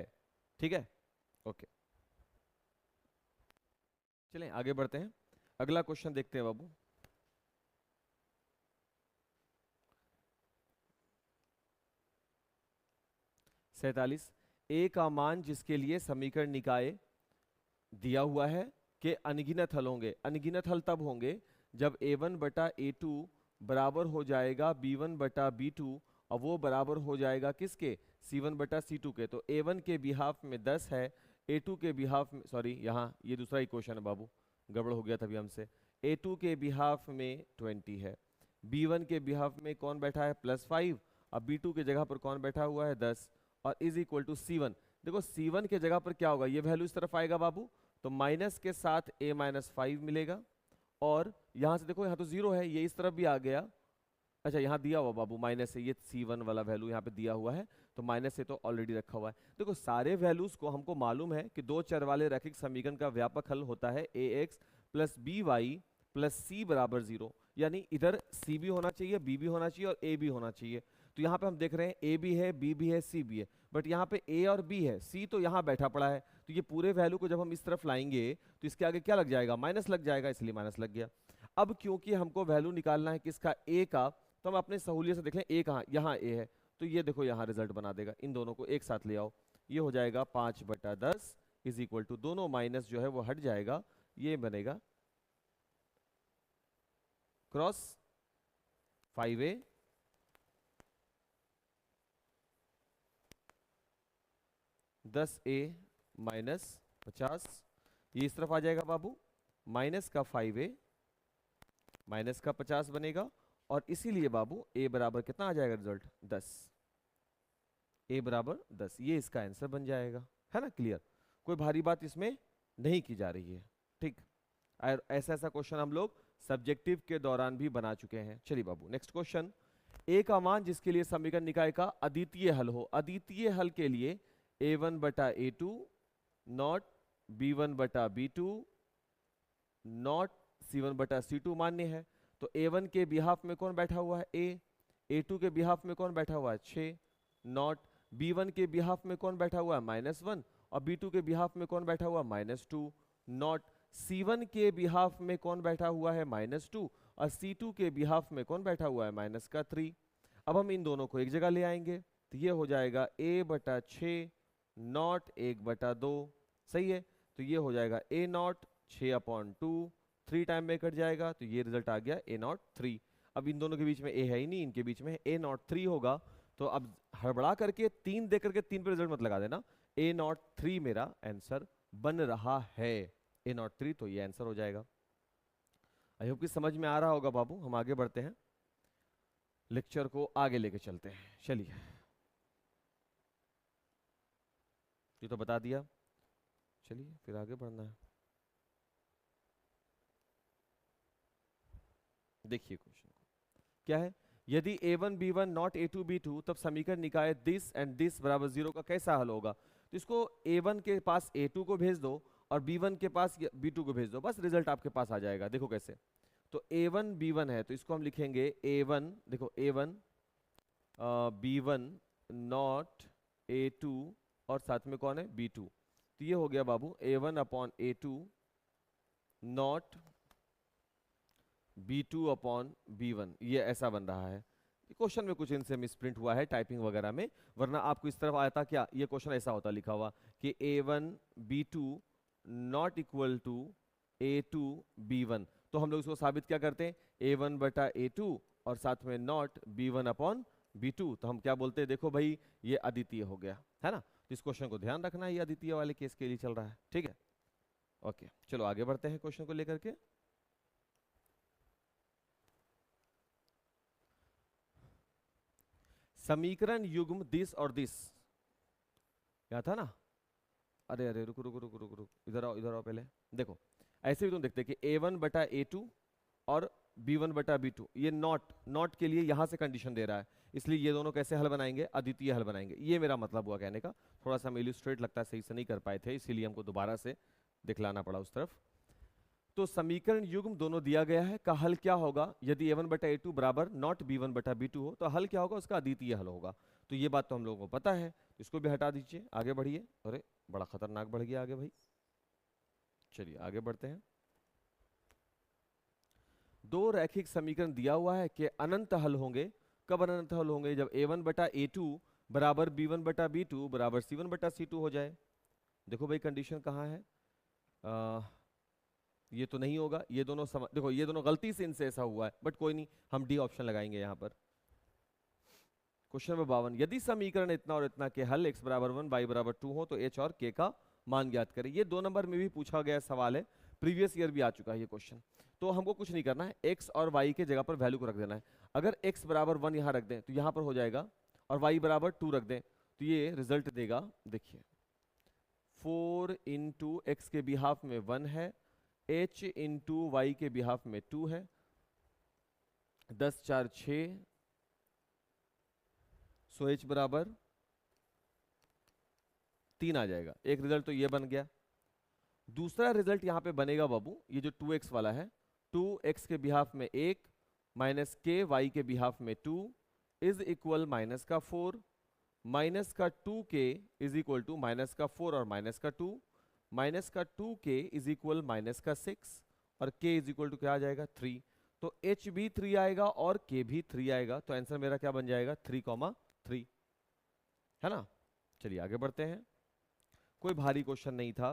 ठीक है, ओके, चलें आगे बढ़ते हैं, अगला क्वेश्चन देखते हैं बाबू। सैतालीस, ए का मान जिसके लिए समीकरण निकाय दिया हुआ है कि अनगिनत हल होंगे। अनगिनत हल तब होंगे जब a1 बटा a2 बराबर हो जाएगा b1 बटा b2 और वो बराबर हो जाएगा किसके? c1 बटा c2 के। तो a1 के बिहाफ में 10 है, a2 के बिहाफ में, सॉरी यहाँ ये दूसरा इक्वेशन है बाबू, गड़बड़ हो गया तभी हमसे, a2 के बिहाफ में 20 है, b1 के बिहाफ में कौन बैठा है? प्लस 5, अब b2 के जगह पर कौन बैठा हुआ है? 10, और इज इक्वल टू c1। देखो c1 के जगह पर क्या होगा? ये वैल्यू इस तरफ आएगा बाबू, तो माइनस के साथ a माइनस 5 मिलेगा, और यहाँ से देखो यहाँ तो 0 है, ये इस तरफ भी आ गया। अच्छा यहाँ दिया हुआ बाबू माइनस से, ये c1 वाला वैल्यू यहाँ पे दिया हुआ है, तो माइनस से तो ऑलरेडी रखा हुआ है। देखो सारे वैल्यूज को हमको मालूम है कि दो चर वाले रैखिक समीकरण का व्यापक हल होता है ax plus by plus c बराबर 0, यानी इधर c भी होना चाहिए, b भी होना चाहिए और a भी होना चाहिए। तो यहाँ पे हम देख रहे हैं a भी है, b भी है, c भी है, बट यहाँ पे a और b है, c तो यहाँ बैठा पड़ा है, तो ये पूरे वैल्यू को जब हम इस तरफ लाएंगे तो इसके आगे क्या लग जाएगा? माइनस लग जाएगा, इसलिए माइनस लग गया। अब क्योंकि हमको वैल्यू निकालना है किसका, ए का, तो हम अपने सहूलियत से देख लें ए कहाँ, यहाँ ए है, तो ये देखो यहाँ रिजल्ट बना देगा। इन दोनों को एक साथ ले आओ, ये हो जाएगा 5/10 इज इक्वल टू, दोनों माइनस जो है वो हट जाएगा, ये बनेगा क्रॉस 5a (10a - 50), ये इस तरफ आ जाएगा बाबू, माइनस का 5a माइनस का 50 बनेगा, और इसीलिए बाबू a बराबर कितना आ जाएगा रिजल्ट, 10, a बराबर 10, ये इसका आंसर बन जाएगा, है ना। क्लियर, कोई भारी बात इसमें नहीं की जा रही है, ठीक। और ऐसा ऐसा क्वेश्चन हम लोग सब्जेक्टिव के दौरान भी बना चुके हैं। चलिए बाबू नेक्स्ट क्वेश्चन, a का मान जिसके लिए समीकरण निकाय का अद्वितीय हल हो, अद्वितीय हल के लिए a1/a2 not b1/b2 not c1/c2 मान्य है। तो a1 के बिहाफ में कौन बैठा हुआ है, a, a2 के बिहाफ में कौन बैठा हुआ है 6, नॉट b1 के बिहाफ में कौन बैठा हुआ है -1, और b2 के बिहाफ में कौन बैठा हुआ है -2, नॉट c1 के बिहाफ में कौन बैठा हुआ है -2, और c2 के बिहाफ में कौन बैठा हुआ है -3। अब हम इन दोनों को एक जगह ले आएंगे, तो ये हो जाएगा a/6 नॉट 1/2, सही है। तो ये हो जाएगा a नॉट 6/2, 3 टाइम में कट जाएगा, तो ये रिजल्ट आ गया a नॉट 3। अब इन दोनों के बीच में a है ही नहीं, इनके बीच में a नॉट 3 होगा। तो अब हड़बड़ा करके 3 दे करके 3 पे रिजल्ट मत लगा देना, a नॉट 3 मेरा आंसर बन रहा है, a नॉट 3, तो ये आंसर हो जाएगा। आई होप कि समझ में आ रहा होगा बाबू। हम आगे बढ़ते हैं, लेक्चर को आगे लेके चलते हैं। चलिए, ये तो बता दिया, चलिए फिर आगे बढ़ना है। देखिए क्वेश्चन क्या है, यदि a1 b1 not a2 b2 तब समीकरण निकाय दिस एंड दिस बराबर 0 का कैसा हल होगा। तो इसको a1 के पास a2 को भेज दो और b1 के पास b2 को भेज दो, बस रिजल्ट आपके पास आ जाएगा। देखो कैसे, तो a1 b1 है, तो इसको हम लिखेंगे a1, देखो a1 b1 नॉट a2 और साथ में कौन है b2, तो ये हो गया बाबू a1/a2 नॉट b2/b1, ये ऐसा बन रहा है। क्वेश्चन में कुछ इनसे मिसप्रिंट हुआ है टाइपिंग वगैरह में, वरना आपको इस तरफ आया था क्या, ये क्वेश्चन ऐसा होता लिखा हुआ कि a1 b2 not equal to a2 b1। तो हम लोग इसको साबित क्या करते हैं, a1/a2 और साथ में नॉट b1/b2, तो हम क्या बोलते हैं, देखो भाई ये अद्वितीय हो गया, है ना। तो इस क्वेश्चन को ध्यान रखना, ये अद्वितीय वाले केस के लिए चल रहा है, ठीक है। ओके, चलो आगे बढ़ते हैं क्वेश्चन को लेकर के। समीकरण युग्म दिस और दिस, क्या था ना, अरे अरे रुको रुको रुको रुको रुको, इधर आओ पहले। देखो ऐसे भी तुम देखते कि a1/a2 और b1/b2, ये नॉट के लिए यहां से कंडीशन दे रहा है, इसलिए ये दोनों कैसे हल बनाएंगे, अद्वितीय हल बनाएंगे। ये मेरा मतलब हुआ कहने का, थोड़ा सा हम इल्यूस्ट्रेट लगता है सही से नहीं कर पाए थे, इसीलिए हमको दोबारा से दिखलाना पड़ा उस तरफ। तो समीकरण युग्म दोनों दिया गया है, का हल क्या होगा, यदि a1/a2 बराबर नॉट b1/b2 हो तो हल क्या होगा, उसका अद्वितीय हल होगा। तो ये बात तो हम लोगों को पता है, तो इसको भी हटा दीजिए, आगे बढ़िए। अरे बड़ा खतरनाक बढ़ गया आगे भाई, चलिए आगे बढ़ते हैं। दो रैखिक समीकरण दिया हुआ है कि अनंत हल होंगे। कब अनंत हल होंगे, जब a1/a2 बराबर b1/b2 बराबर c1/c2 हो जाए। देखो भाई कंडीशन कहाँ है, ये तो नहीं होगा, ये दोनों देखो ये दोनों गलती से इनसे ऐसा हुआ है, बट कोई नहीं, हम डी ऑप्शन लगाएंगे यहाँ पर। क्वेश्चन नंबर 52, यदि समीकरण इतना और इतना के हल x बराबर 1 y बराबर 2 हो तो h और k का मान ज्ञात करें। ये 2 नंबर में भी पूछा गया सवाल है, प्रीवियस ईयर भी आ चुका है ये क्वेश्चन। तो हमको कुछ नहीं करना है, x और y के जगह पर वैल्यू को रख देना है। अगर x बराबर 1 यहाँ रख दें तो यहाँ पर हो जाएगा, और y बराबर 2 रख दें तो ये रिजल्ट देगा, देखिए 4 इंटू एक्स के बिहाफ में 1 है, h इंटू वाई के बिहाफ में 2 है, 10 4 6, सो h बराबर 3 आ जाएगा। एक रिजल्ट तो ये बन गया। दूसरा रिजल्ट यहां पे बनेगा बाबू, ये जो 2x वाला है, 2x के बिहाफ में 1 माइनस के वाई के बिहाफ में 2 इज इक्वल माइनस का 4, माइनस का 2k is equal to minus का 4 और माइनस का 2, माइनस का 2k इज इक्वल माइनस का 6, और k इज इक्वल टू क्या आ जाएगा 3। तो h भी 3 आएगा और k भी 3 आएगा, तो आंसर मेरा क्या बन जाएगा 3,3, है ना। चलिए आगे बढ़ते हैं। कोई भारी क्वेश्चन नहीं था।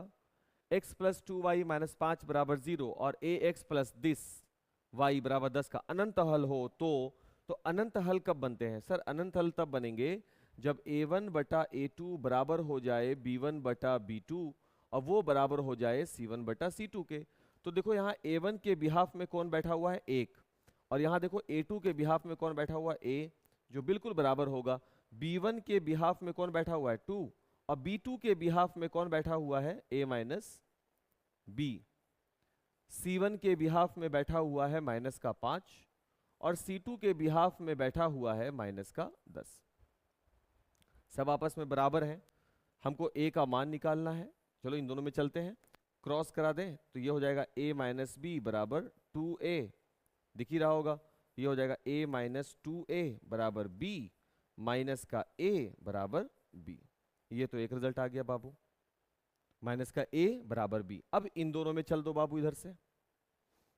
x प्लस 2y माइनस 5 बराबर 0 और ax प्लस 10 y बराबर 10 का अनंत हल हो तो अनंत हल कब बनते हैं सर? अनंत हल तब बनेंगे जब a1 बटा a2 बराबर हो जाए b1 बटा b2 और वो बराबर हो जाए c1 बटा c2 के। तो देखो यहाँ a1 के बिहाफ में कौन बैठा हुआ है 1, और यहाँ देखो a2 के बिहाफ में कौन बैठा हुआ है a, जो बिल्कुल बराबर होगा। b1 के बिहाफ में कौन बैठा हुआ है 2, और b2 के बिहाफ में कौन बैठा हुआ है a माइनस b। c1 के बिहाफ में बैठा हुआ है माइनस का 5 और c2 के बिहाफ में बैठा हुआ है माइनस का 10। सब आपस में बराबर हैं, हमको a का मान निकालना है। चलो इन दोनों में चलते हैं, क्रॉस करा दें तो ये हो जाएगा a माइनस बी बराबर 2a, दिख ही रहा होगा। ये हो जाएगा a माइनस 2a बराबर b माइनस का a बराबर b। ये तो एक रिजल्ट आ गया बाबू, माइनस का a बराबर b। अब इन दोनों में चल दो बाबू इधर से,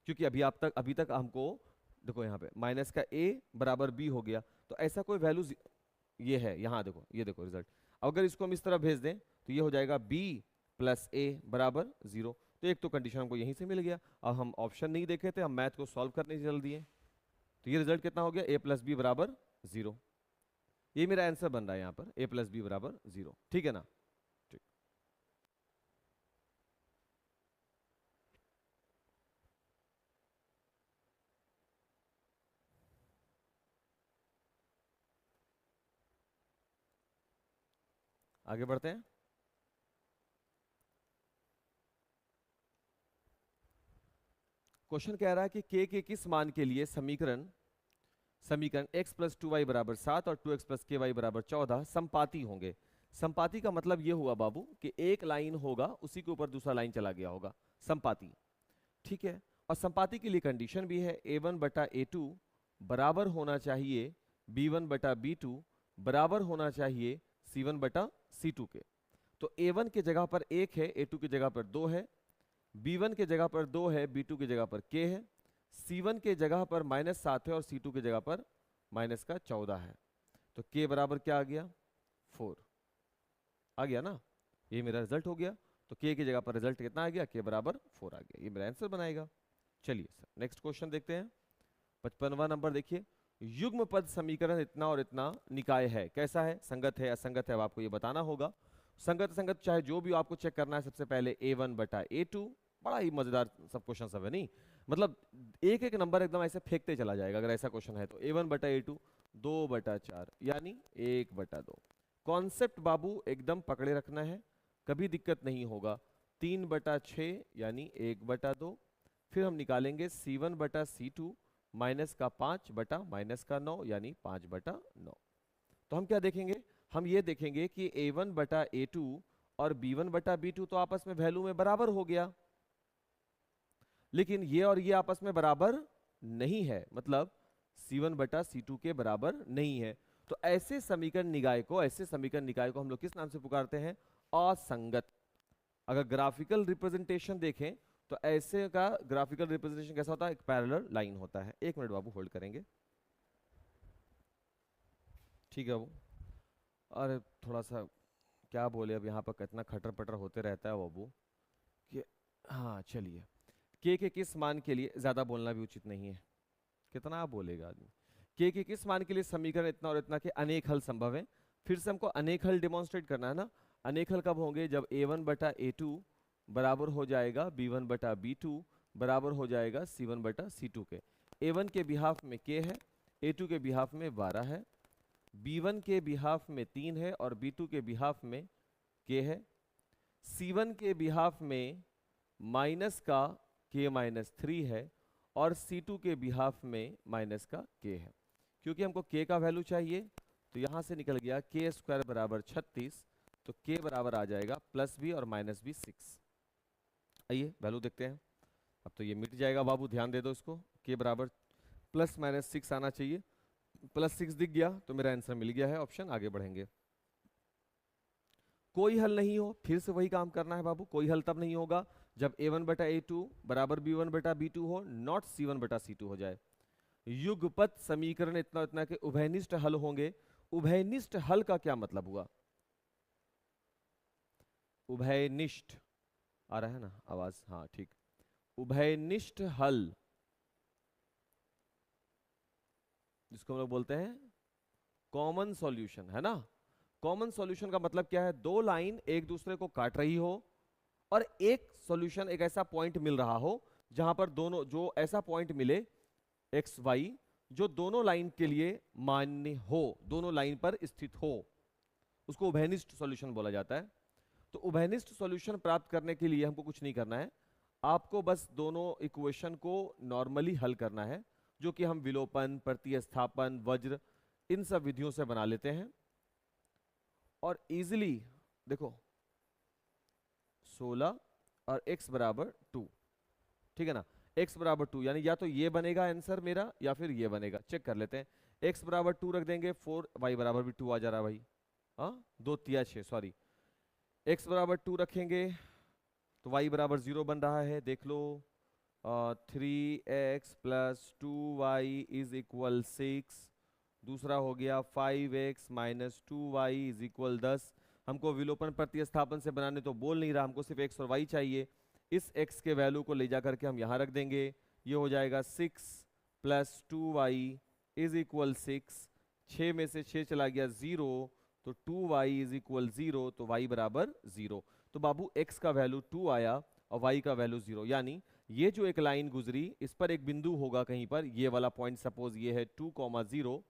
क्योंकि अभी तक हमको देखो यहाँ पे माइनस का a बराबर b हो गया, तो ऐसा कोई वैल्यू ये है यहाँ देखो, ये देखो रिजल्ट। अगर इसको हम इस तरह भेज दें तो ये हो जाएगा b प्लस a बराबर 0। तो एक तो कंडीशन हमको यहीं से मिल गया। अब हम ऑप्शन नहीं देखे थे, हम मैथ को सॉल्व करने चल दिए, तो ये रिजल्ट कितना हो गया a प्लस बी बराबर 0। ये मेरा आंसर बन रहा है यहाँ पर a प्लस बी बराबर 0, ठीक है ना। ठीक, आगे बढ़ते हैं। क्वेश्चन कह रहा है कि k के किस मान के लिए समीकरण x प्लस 2y बराबर 7 और 2x प्लस ky बराबर 14 संपाती होंगे। संपाती का मतलब ये हुआ बाबू कि एक लाइन होगा उसी के ऊपर दूसरा लाइन चला गया होगा, संपाती, ठीक है। और संपाती के लिए कंडीशन भी है a1 बटा a2 बराबर होना चाहिए b1 बटा b2 बराबर होना चाहिए c1 बटा c2 के। तो a1 के जगह पर 1 है, a2 की जगह पर 2 है, b1 के जगह पर 2 है, b2 की जगह पर k है, c1 के जगह पर -7 है और c2 की जगह पर माइनस का 14 है। तो k बराबर क्या आ गया 4 आ गया ना, ये मेरा रिजल्ट हो गया। तो k की जगह पर रिजल्ट कितना आ गया, k बराबर 4 आ गया, ये मेरा आंसर बनाएगा। चलिए सर नेक्स्ट क्वेश्चन देखते हैं। 55वां नंबर देखिए, युग्म पद समीकरण इतना और इतना निकाय है, कैसा है, संगत है असंगत है, अब आपको ये बताना होगा। संगत संगत चाहे जो भी हो आपको चेक करना है। सबसे पहले a1 बटा a2, बड़ा ही मजेदार सब क्वेश्चन सब है, नहीं मतलब एक एक नंबर एकदम ऐसे फेंकते चला जाएगा अगर ऐसा क्वेश्चन है तो। a1 बटा a2 2 बटा 4 यानी 1 बटा 2। कॉन्सेप्ट बाबू एकदम पकड़े रखना है, कभी दिक्कत नहीं होगा। 3 बटा 6 यानी 1 बटा 2। फिर हम निकालेंगे c1 बटा c2 माइनस का 5 बटा माइनस का 9 यानी 5 बटा 9। तो हम क्या देखेंगे, हम ये देखेंगे कि a1 बटा a2 और b1 बटा b2 तो आपस में वैल्यू में बराबर हो गया, लेकिन ये और ये आपस में बराबर नहीं है, मतलब c1 बटा c2 के बराबर नहीं है। तो ऐसे समीकरण निकाय को हम लोग किस नाम से पुकारते हैं, असंगत। अगर ग्राफिकल रिप्रेजेंटेशन देखें तो ऐसे का ग्राफिकल रिप्रेजेंटेशन कैसा होता है, एक पैरेलल लाइन होता है। एक मिनट बाबू होल्ड करेंगे, ठीक है बाबू। अरे थोड़ा सा क्या बोले, अब यहाँ पर कितना खटर पटर होते रहता है बाबू कि हाँ चलिए। के किस मान के लिए, ज्यादा बोलना भी उचित नहीं है, कितना आप बोलेगा आदमी। के किस मान के लिए समीकरण इतना और इतना के अनेक हल संभव है। फिर से हमको अनेक हल डिमॉन्स्ट्रेट करना है ना। अनेक हल कब होंगे, जब a1 बटा a2 बराबर हो जाएगा b1 बटा b2 बराबर हो जाएगा c1 बटा c2 के। a1 के बिहाफ में k है, a2 के बिहाफ में 12 है, b1 के बिहाफ में 3 है और b2 के बिहाफ में k है, c1 के बिहाफ में माइनस का k माइनस 3 है और c2 के बिहाफ में माइनस का k है। क्योंकि हमको k का वैल्यू चाहिए तो यहां से निकल गया k स्क्वायर बराबर 36, तो k बराबर आ जाएगा प्लस b और माइनस b 6। आइए वैल्यू देखते हैं। अब तो ये मिट जाएगा बाबू, ध्यान दे दो इसको। k बराबर प्लस माइनस 6 आना चाहिए, प्लस 6 दिख गया तो मेरा आंसर मिल गया है ऑप्शन। आगे बढ़ेंगे। कोई हल नहीं हो, फिर से वही काम करना है बाबू। कोई हल तब नहीं होगा जब a1/a2 बराबर b1/b2 हो, नॉट c1/c2 हो जाए। युगपत समीकरण इतना इतना के उभयनिष्ठ हल होंगे। उभयनिष्ठ हल का क्या मतलब हुआ? उभयनिष्ठ आ रहा है ना आवाज? हाँ ठीक। उभयनिष्ठ हल जिसको हम लोग बोलते हैं कॉमन सॉल्यूशन, है ना। कॉमन सॉल्यूशन का मतलब क्या है? दो लाइन एक दूसरे को काट रही हो और एक सॉल्यूशन, एक ऐसा पॉइंट मिल रहा हो जहां पर दोनों, जो ऐसा पॉइंट मिले एक्स वाई जो दोनों लाइन के लिए मान्य हो, दोनों लाइन पर स्थित हो, उसको उभयनिष्ठ सॉल्यूशन बोला जाता है। तो उभयनिष्ठ सॉल्यूशन प्राप्त करने के लिए हमको कुछ नहीं करना है, आपको बस दोनों इक्वेशन को नॉर्मली हल करना है, जो कि हम विलोपन, प्रतिस्थापन, वज्र, इन सब विधियों से बना लेते हैं और इजीली देखो 16 और x बराबर 2, ठीक है ना। x बराबर 2 यानी या तो ये बनेगा आंसर मेरा या फिर ये बनेगा। चेक कर लेते हैं। x बराबर 2 रख देंगे, 4 y बराबर भी 2 आ जा रहा भाई। हाँ 2 तिया 6, सॉरी। x बराबर 2 रखेंगे तो y बराबर 0 बन रहा है, देख लो। 3x plus 2y is equal 6। दूसरा हो गया 5x minus 2y is equal 10। हमको विलोपन प्रतिस्थापन से बनाने तो बोल नहीं रहा, हमको सिर्फ x और y चाहिए। इस x के वैल्यू को ले जा करके हम यहाँ रख देंगे। ये हो जाएगा 6 प्लस 2y इज इक्वल 6। 6 में से 6 चला गया 0, तो 2y इज इक्वल 0, तो y बराबर 0। तो बाबू x का वैल्यू 2 आया और y का वैल्यू 0। यानी ये जो एक लाइन गुजरी, इस पर एक बिंदु होगा कहीं पर, ये वाला पॉइंट सपोज ये है 2,0,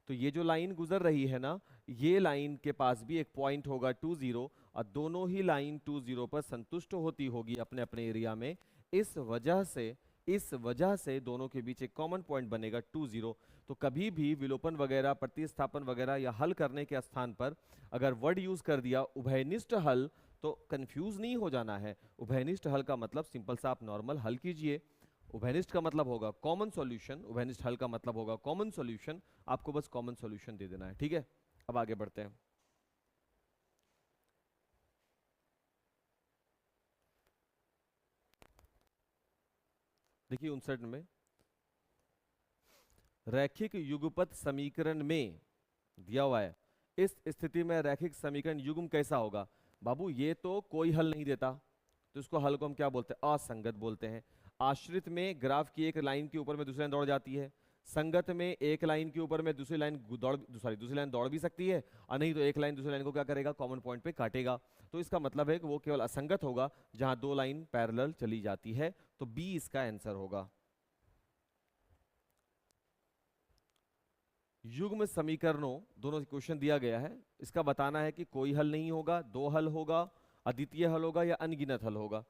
तो ये जो लाइन गुजर रही है ना, ये लाइन के पास भी एक पॉइंट होगा 20 और दोनों ही लाइन 20 पर संतुष्ट होती होगी अपने अपने एरिया में। इस वजह से दोनों के बीच एक कॉमन पॉइंट बनेगा 20। तो कभी भी विलोपन वगैरह, प्रतिस्थापन वगैरह या हल करने के स्थान पर अगर वर्ड यूज कर दिया उभयनिष्ठ हल, तो कंफ्यूज नहीं हो जाना है। उभयनिष्ठ हल का मतलब सिंपल सा आप नॉर्मल हल कीजिए। उभयनिष्ठ का मतलब होगा कॉमन सॉल्यूशन, उभयनिष्ठ हल का मतलब होगा कॉमन सॉल्यूशन। आपको बस कॉमन सॉल्यूशन दे देना है, ठीक है। अब आगे बढ़ते हैं। देखिए 59 में रैखिक युगपत समीकरण में दिया हुआ है, इस स्थिति में रैखिक समीकरण युग्म कैसा होगा? बाबू ये तो कोई हल नहीं देता, तो इसको हल को हम क्या बोलते हैं? असंगत बोलते हैं। आश्रित में ग्राफ की एक लाइन के ऊपर में दूसरी लाइन दौड़ जाती है, संगत में एक लाइन के ऊपर में दूसरी लाइन दूसरी लाइन दौड़ भी सकती है, और नहीं तो एक लाइन दूसरी लाइन को क्या करेगा? कॉमन पॉइंट पे काटेगा। तो इसका मतलब है कि वो केवल असंगत होगा जहां दो लाइन पैरेलल चली जाती है। तो बी इसका आंसर होगा। युग्म समीकरणों दोनों क्वेश्चन दिया गया है, इसका बताना है कि कोई हल नहीं होगा, दो हल होगा, अद्वितीय हल होगा या अनगिनत हल होगा।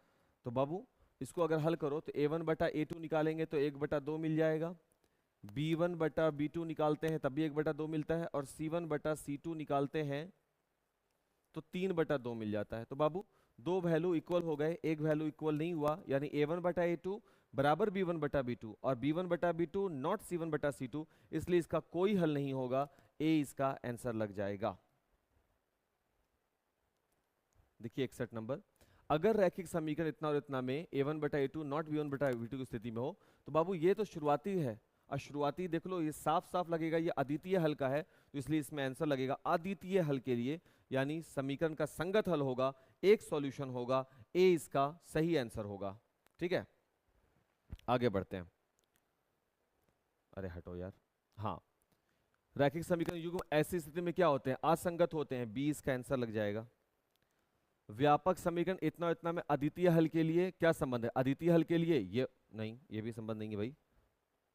तो बाबू इसको अगर हल करो तो a1/a2 निकालेंगे तो 1/2 मिल जाएगा, b1/b2 निकालते हैं तब भी 1/2 मिलता है, और c1/c2 निकालते हैं तो 3/2 मिल जाता है। तो बाबू दो वैल्यू इक्वल हो गए, एक वैल्यू इक्वल नहीं हुआ, यानी a1/a2 बराबर b1/b2 और b1/b2 नॉट c1/c2, इसलिए इसका कोई हल नहीं होगा। ए इसका आंसर लग जाएगा। देखिए 61 नंबर, अगर रैखिक समीकरण इतना और इतना में a1/a2 नॉट b1/b2 की स्थिति में हो, तो बाबू ये तो शुरुआती है, और शुरुआती देख लो ये साफ साफ लगेगा ये अद्वितीय हल का है, तो इसलिए इसमें आंसर लगेगा अद्वितीय हल के लिए, यानी समीकरण का संगत हल होगा, एक सॉल्यूशन होगा, ए इसका सही आंसर होगा। ठीक है, आगे बढ़ते हैं। अरे हटो यार। हाँ, रैखिक समीकरण युग्म ऐसी स्थिति में क्या होते हैं? असंगत होते हैं, बी इसका आंसर लग जाएगा। व्यापक समीकरण इतना इतना में अद्वितीय हल के लिए क्या संबंध है? अद्वितीय हल के लिए ये नहीं, ये भी संबंध नहीं है भाई।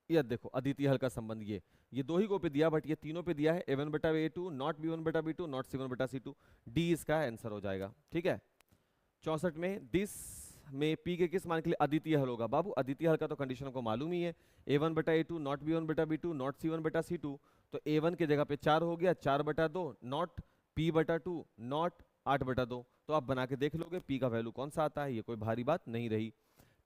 ये देखो अद्वितीय हल का संबंध ये दो ही को पे दिया, बट ये तीनों पे दिया है, a1/a2 not b1/b2 not c1/c2, D इसका आंसर हो जाएगा। ठीक है, 64 में दिस में p के किस मान के लिए अद्वितीय हल होगा? बाबू अद्वितीय हल का तो कंडीशन को मालूम ही है, a1/a2 not b1/b2 not c1/c2, तो a1 के जगह पे 4 हो गया, 4/2 नॉट p/2 नॉट 8/2। तो आप बना के देख लोगे p का वैल्यू कौन सा आता है, ये कोई भारी बात नहीं रही।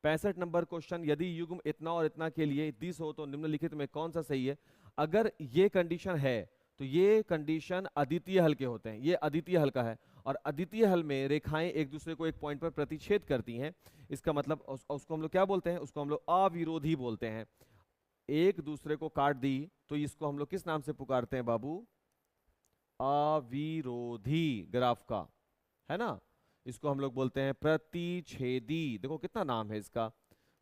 65 नंबर क्वेश्चन, यदि युग्म इतना और इतना के लिए दिस हो तो निम्नलिखित में कौन सा सही है? अगर ये कंडीशन है तो ये कंडीशन अद्वितीय हल के होते हैं, ये अद्वितीय हल का है, और अद्वितीय हल में रेखाएं एक दूसरे को एक पॉइंट पर प्रतिच्छेद करती हैं। इसका मतलब उसको हम लोग क्या बोलते हैं? उसको हम लोग अविरोधी बोलते हैं। एक दूसरे को काट दी तो इसको हम लोग किस नाम से पुकारते हैं बाबू? अविरोधी ग्राफ का, है ना। इसको हम लोग बोलते हैं प्रतिच्छेदी। देखो कितना नाम है इसका।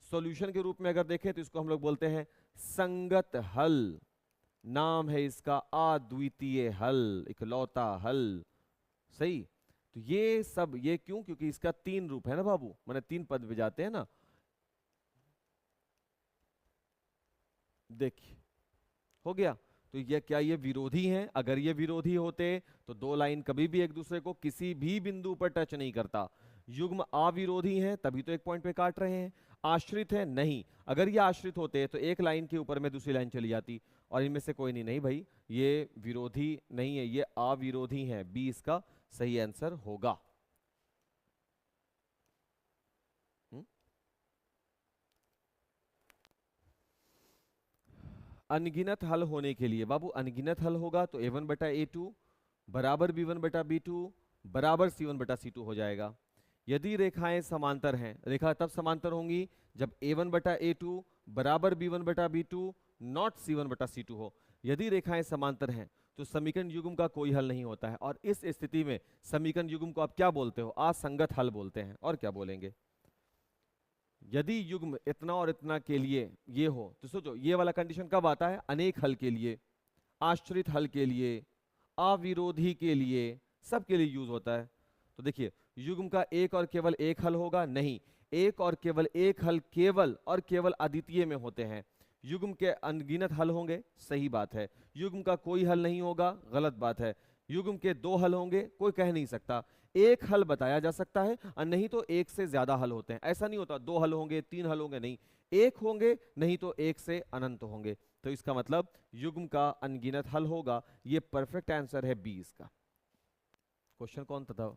सॉल्यूशन के रूप में अगर देखें तो इसको हम लोग बोलते हैं संगत हल। नाम है इसका अद्वितीय हल, इकलौता हल। सही। तो ये सब ये क्यों? क्योंकि इसका 3 रूप है ना बाबू, माने 3 पद में जाते हैं ना। देखिए हो गया। तो ये क्या ये विरोधी हैं? अगर ये विरोधी होते तो 2 लाइन कभी भी एक दूसरे को किसी भी बिंदु पर टच नहीं करता। युग्म अविरोधी हैं तभी तो एक पॉइंट पे काट रहे हैं। आश्रित है नहीं, अगर ये आश्रित होते तो एक लाइन के ऊपर में दूसरी लाइन चली जाती, और इनमें से कोई नहीं। नहीं भाई, ये विरोधी नहीं है, ये अविरोधी हैं। बी इसका सही आंसर होगा। अनगिनत हल होने के लिए बाबू, अनगिनत हल होगा तो a1 बटा a2 बराबर b1 बटा b2 बराबर c1 बटा c2 हो जाएगा। यदि रेखाएं समांतर हैं, रेखा तब समांतर होंगी जब a1 बटा a2 बराबर b1 बटा b2 नॉट c1 बटा c2 हो। यदि रेखाएं समांतर हैं तो समीकरण युग्म का कोई हल नहीं होता है, और इस स्थिति में समीकरण युग्म को आप क्या बोलते हो? असंगत हल बोलते हैं। और क्या बोलेंगे? यदि युग्म इतना और इतना के लिए ये हो तो सोचो ये वाला कंडीशन कब आता है? अनेक हल के लिए, आश्रित हल के लिए, अविरोधी के लिए, सब के लिए यूज होता है। तो देखिए युग्म का एक और केवल एक हल होगा? नहीं, एक और केवल एक हल केवल और केवल अद्वितीय में होते हैं। युग्म के अनगिनत हल होंगे, सही बात है। युग्म का कोई हल नहीं होगा, गलत बात है। युग्म के 2 हल होंगे, कोई कह नहीं सकता। एक हल बताया जा सकता है, और नहीं तो एक से ज्यादा हल होते हैं। ऐसा नहीं होता 2 हल होंगे 3 हल होंगे, नहीं, एक होंगे, नहीं तो एक से अनंत होंगे। तो इसका मतलब युग्म का अनगिनत हल होगा। ये परफेक्ट आंसर है बी इसका। क्वेश्चन कौन था?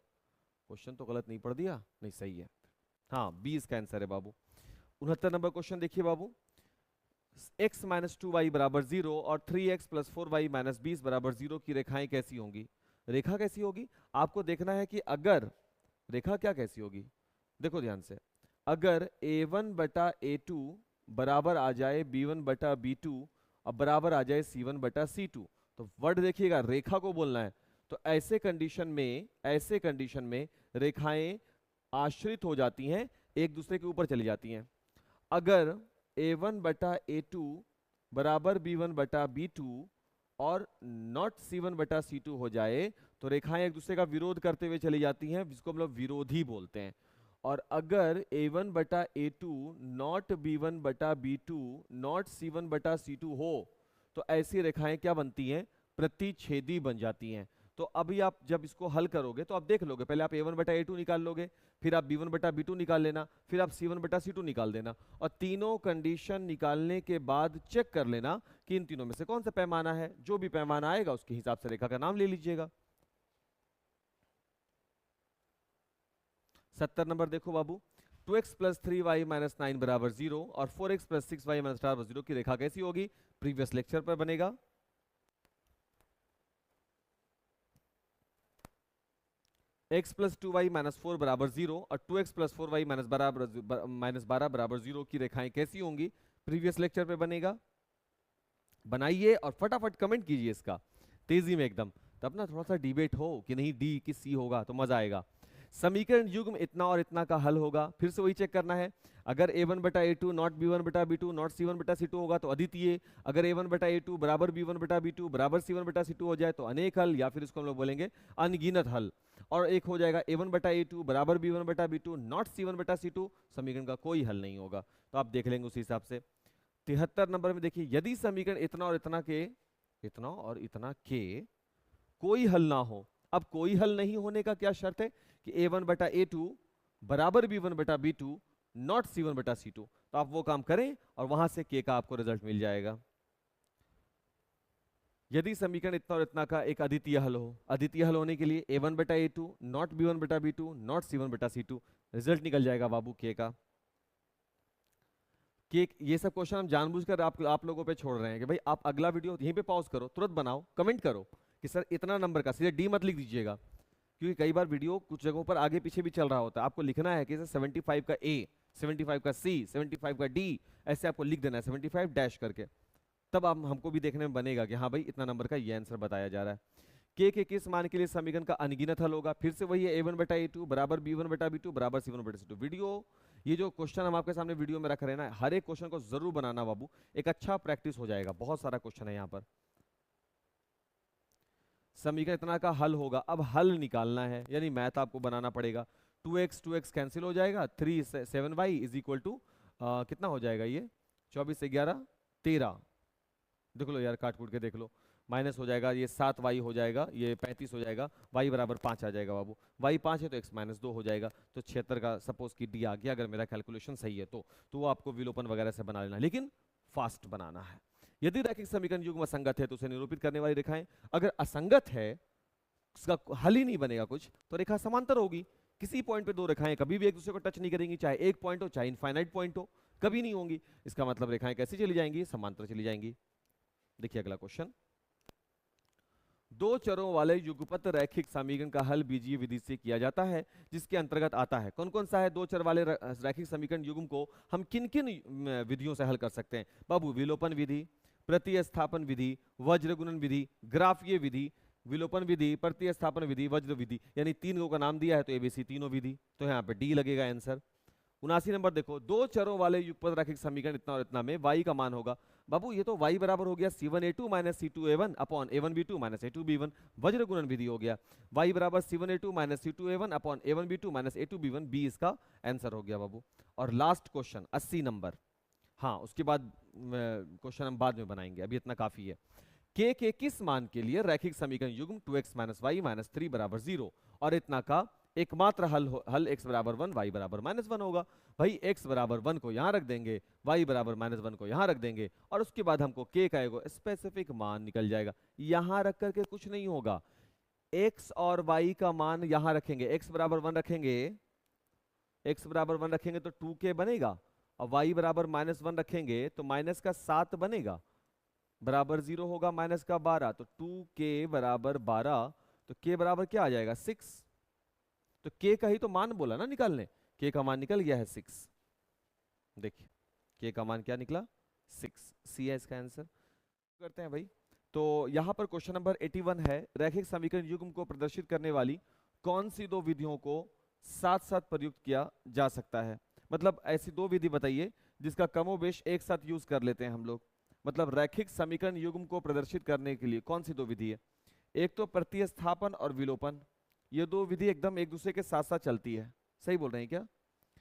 क्वेश्चन तो गलत नहीं पढ़ दिया? नहीं, सही है। हाँ, बी इसका आंसर है बाबू। 69 नंबर क्वेश्चन देखिए बाबू। x माइनस 2y बराबर 0 और 3x प्लस 4y माइनस 20 बराबर 0 की रेखाएं कैसी होंगी? रेखा कैसी होगी आपको देखना है कि अगर रेखा क्या कैसी होगी। देखो ध्यान से, अगर a1 बटा a2 बराबर आ जाए b1 बटा b2 और बराबर आ जाए c1 बटा c2, तो वर्ड देखिएगा, रेखा को बोलना है। तो ऐसे कंडीशन में रेखाएं आश्रित हो जाती हैं, एक दूसरे के ऊपर चली जाती हैं। अगर a1 बटा a2 बराबर b1 बटा b2 और नॉट c1 बटा c2 हो जाए तो रेखाएं एक दूसरे का विरोध करते हुए चली जाती हैं, जिसको हम लोग विरोधी बोलते हैं। और अगर a1 बटा a2 नॉट b1 बटा b2 नॉट c1 बटा c2 हो तो ऐसी रेखाएं क्या बनती हैं? प्रतिच्छेदी बन जाती हैं। तो अभी आप जब इसको हल करोगे तो आप देख लोगे, पहले आप a1 बटा a2 निकाल लोगे, फिर आप b1 बटा b2 निकाल लेना, फिर आप c1 बटा c2 निकाल देना, और तीनों कंडीशन निकालने के बाद चेक कर लेना कि इन तीनों में से कौन सा पैमाना है। जो भी पैमाना आएगा उसके हिसाब से रेखा का नाम ले लीजिएगा। 70 नंबर देखो बाबू। 2x प्लस 3y माइनस 9 बराबर 0 और 4x प्लस 6y माइनस बराबर 0 की रेखा कैसी होगी? प्रीवियस लेक्चर पर बनेगा। x प्लस 2y माइनस 4 बराबर 0 और 2x plus 4y minus minus 12 बराबर 0 की रेखाएं कैसी होंगी? प्रीवियस लेक्चर पे बनेगा। बनाइए और फटाफट कमेंट कीजिए इसका, तेजी में एकदम, तब ना थोड़ा सा डिबेट हो कि नहीं डी कि सी होगा तो मजा आएगा। समीकरण युग्म इतना और इतना का हल होगा, फिर से वही चेक करना है। अगर a1 बटा a2 नॉट b1 बटा b2 नॉट c1 बटा c2 होगा तो अद्वितीय। अगर a1 बटा a2 बराबर b1 बटा b2 बराबर c1 बटा c2 हो जाए तो अनेक हल, या फिर इसको हम लोग बोलेंगे अनगिनत हल। और एक हो जाएगा a1 बटा a2 बराबर b1 बटा b2 नॉट c1 बटा c2, समीकरण का कोई हल नहीं होगा। तो आप देख लेंगे उस हिसाब से। 73 नंबर में देखिए, यदि समीकरण इतना और इतना के कोई हल ना हो। अब कोई हल नहीं होने का क्या शर्त है? कि a1 बटा a2 बराबर b1 बटा b2 नॉट c1 बटा c2। तो आप वो काम करें और वहां से k का आपको रिजल्ट मिल जाएगा। यदि समीकरण इतना और इतना का एक अद्वितीय हल हो, अद्वितीय हल होने के लिए a1 बटा a2 नॉट b1 बटा b2 नॉट c1 बटा c2, रिजल्ट निकल जाएगा बाबू k का। कि ये सब क्वेश्चन हम जानबूझकर आप लोगों पे छोड़ रहे हैं कि भाई आप अगला वीडियो यहीं पे पॉज करो, तुरंत बनाओ, कमेंट करो कि सर इतना नंबर का, सीधे डी मत लिख दीजिएगा, क्योंकि कई बार वीडियो कुछ जगहों पर आगे पीछे भी चल रहा होता है, आपको लिखना है कि 75 का ए, 75 का सी, 75 का डी, ऐसे आपको लिख देना है 75 डैश करके, तब आप हमको भी देखने में बनेगा कि हाँ भाई इतना नंबर का ये आंसर बताया जा रहा है। के किस मान के लिए समीकरण का अनगिनत हल होगा? फिर से वही है, a1 बटा a2 बराबर b1 बटा b2 बराबर c1 बटा c2। वीडियो, ये जो क्वेश्चन हम आपके सामने वीडियो में रख रहे हैं ना, हर एक क्वेश्चन को जरूर बनाना बाबू, एक अच्छा प्रैक्टिस हो जाएगा। बहुत सारा क्वेश्चन है यहाँ पर। समीकरण इतना का हल होगा, अब हल निकालना है, यानी मैथ आपको बनाना पड़ेगा। 2x कैंसिल हो जाएगा, 3 7y इज इक्वल टू कितना हो जाएगा ये, 24 से 11 13, देख लो यार काट कूट के देख लो, माइनस हो जाएगा, ये 7y हो जाएगा, ये 35 हो जाएगा, y बराबर 5 आ जाएगा बाबू। y 5 है तो x माइनस 2 हो जाएगा, तो 76 का सपोज की डी आ गया, अगर मेरा कैलकुलेशन सही है तो वो आपको विलोपन वगैरह से बना लेना, लेकिन फास्ट बनाना है। यदि रैखिक समीकरण युग्म असंगत है तो उसे निरूपित करने वाली रेखाएं, अगर असंगत है उसका हल ही नहीं बनेगा कुछ, तो रेखा समांतर होगी। किसी पॉइंट पे दो रेखाएं कभी भी एक दूसरे को टच नहीं करेंगी, चाहे एक पॉइंट हो चाहे इनफाइनाइट पॉइंट हो, कभी नहीं होंगी। इसका मतलब रेखाएं कैसी चली जाएंगी? समांतर चली जाएंगी। देखिए अगला क्वेश्चन, दो चरों वाले युगपत रैखिक समीकरण का हल बीजीय विधि से किया जाता है, जिसके अंतर्गत आता है। कौन कौन सा है दो चर वाले रैखिक समीकरण युग्म को हम किन किन विधियों से हल कर सकते हैं? बाबू, विलोपन विधि, प्रतिस्थापन विधि, वज्र गुणन विधि, ग्राफीय विधि, विलोपन विधि, प्रतिस्थापन विधि, वज्र विधि, यानी तीन का नाम दिया है तो एबीसी तीनों विधि, तो यहाँ पे डी लगेगा आंसर। 79 नंबर देखो, दो चरों वाले युगपत रैखिक समीकरण इतना और इतना में y का मान होगा। बाबू ये तो y बराबर हो गया c1a2 minus c2a1 upon a1b2 minus a2b1, वज्र गुणन विधि हो गया, y बराबर c1a2 minus c2a1 upon a1b2 minus a2b1, b इसका आंसर हो गया बाबू। और लास्ट क्वेश्चन 80 नंबर, हाँ उसके बाद क्वेश्चन हम बाद में बनाएंगे, अभी इतना काफी है। के किस मान के लिए रैखिक समीकरण युग्म 2x माइनस वाई माइनस 3 बराबर 0 और इतना का एकमात्र हल x बराबर 1 y बराबर माइनस 1 होगा? भाई x बराबर 1 को यहां रख देंगे, y बराबर माइनस 1 को यहां रख देंगे, और उसके बाद हमको k का एक स्पेसिफिक मान निकल जाएगा। यहां रख करके कुछ नहीं होगा, x और y का मान यहां रखेंगे, x बराबर 1 रखेंगे, x बराबर 1 रखेंगे तो 2k बनेगा, और y बराबर माइनस 1 रखेंगे तो माइनस का 7 बनेगा, बराबर 0 होगा माइनस का 12, तो 2k बराबर 12, तो k बराबर क्या आ जाएगा 6, तो k का ही तो मान बोला ना निकालने, k का मान निकल गया है 6। देखिए k का मान क्या निकला 6, सी है इसका आंसर। करते हैं भाई, तो यहां पर क्वेश्चन नंबर 81 है, रैखिक समीकरण युग्म को प्रदर्शित करने वाली कौन सी दो विधियों को साथ साथ प्रयुक्त किया जा सकता है? मतलब ऐसी दो विधि बताइए जिसका कमोबेश एक साथ यूज कर लेते हैं हम लोग। मतलब रैखिक समीकरण युग्म को प्रदर्शित करने के लिए कौन सी दो विधि है? एक तो प्रतिस्थापन और विलोपन, ये दो विधि एकदम एक दूसरे के साथ साथ चलती है, सही बोल रहे हैं क्या?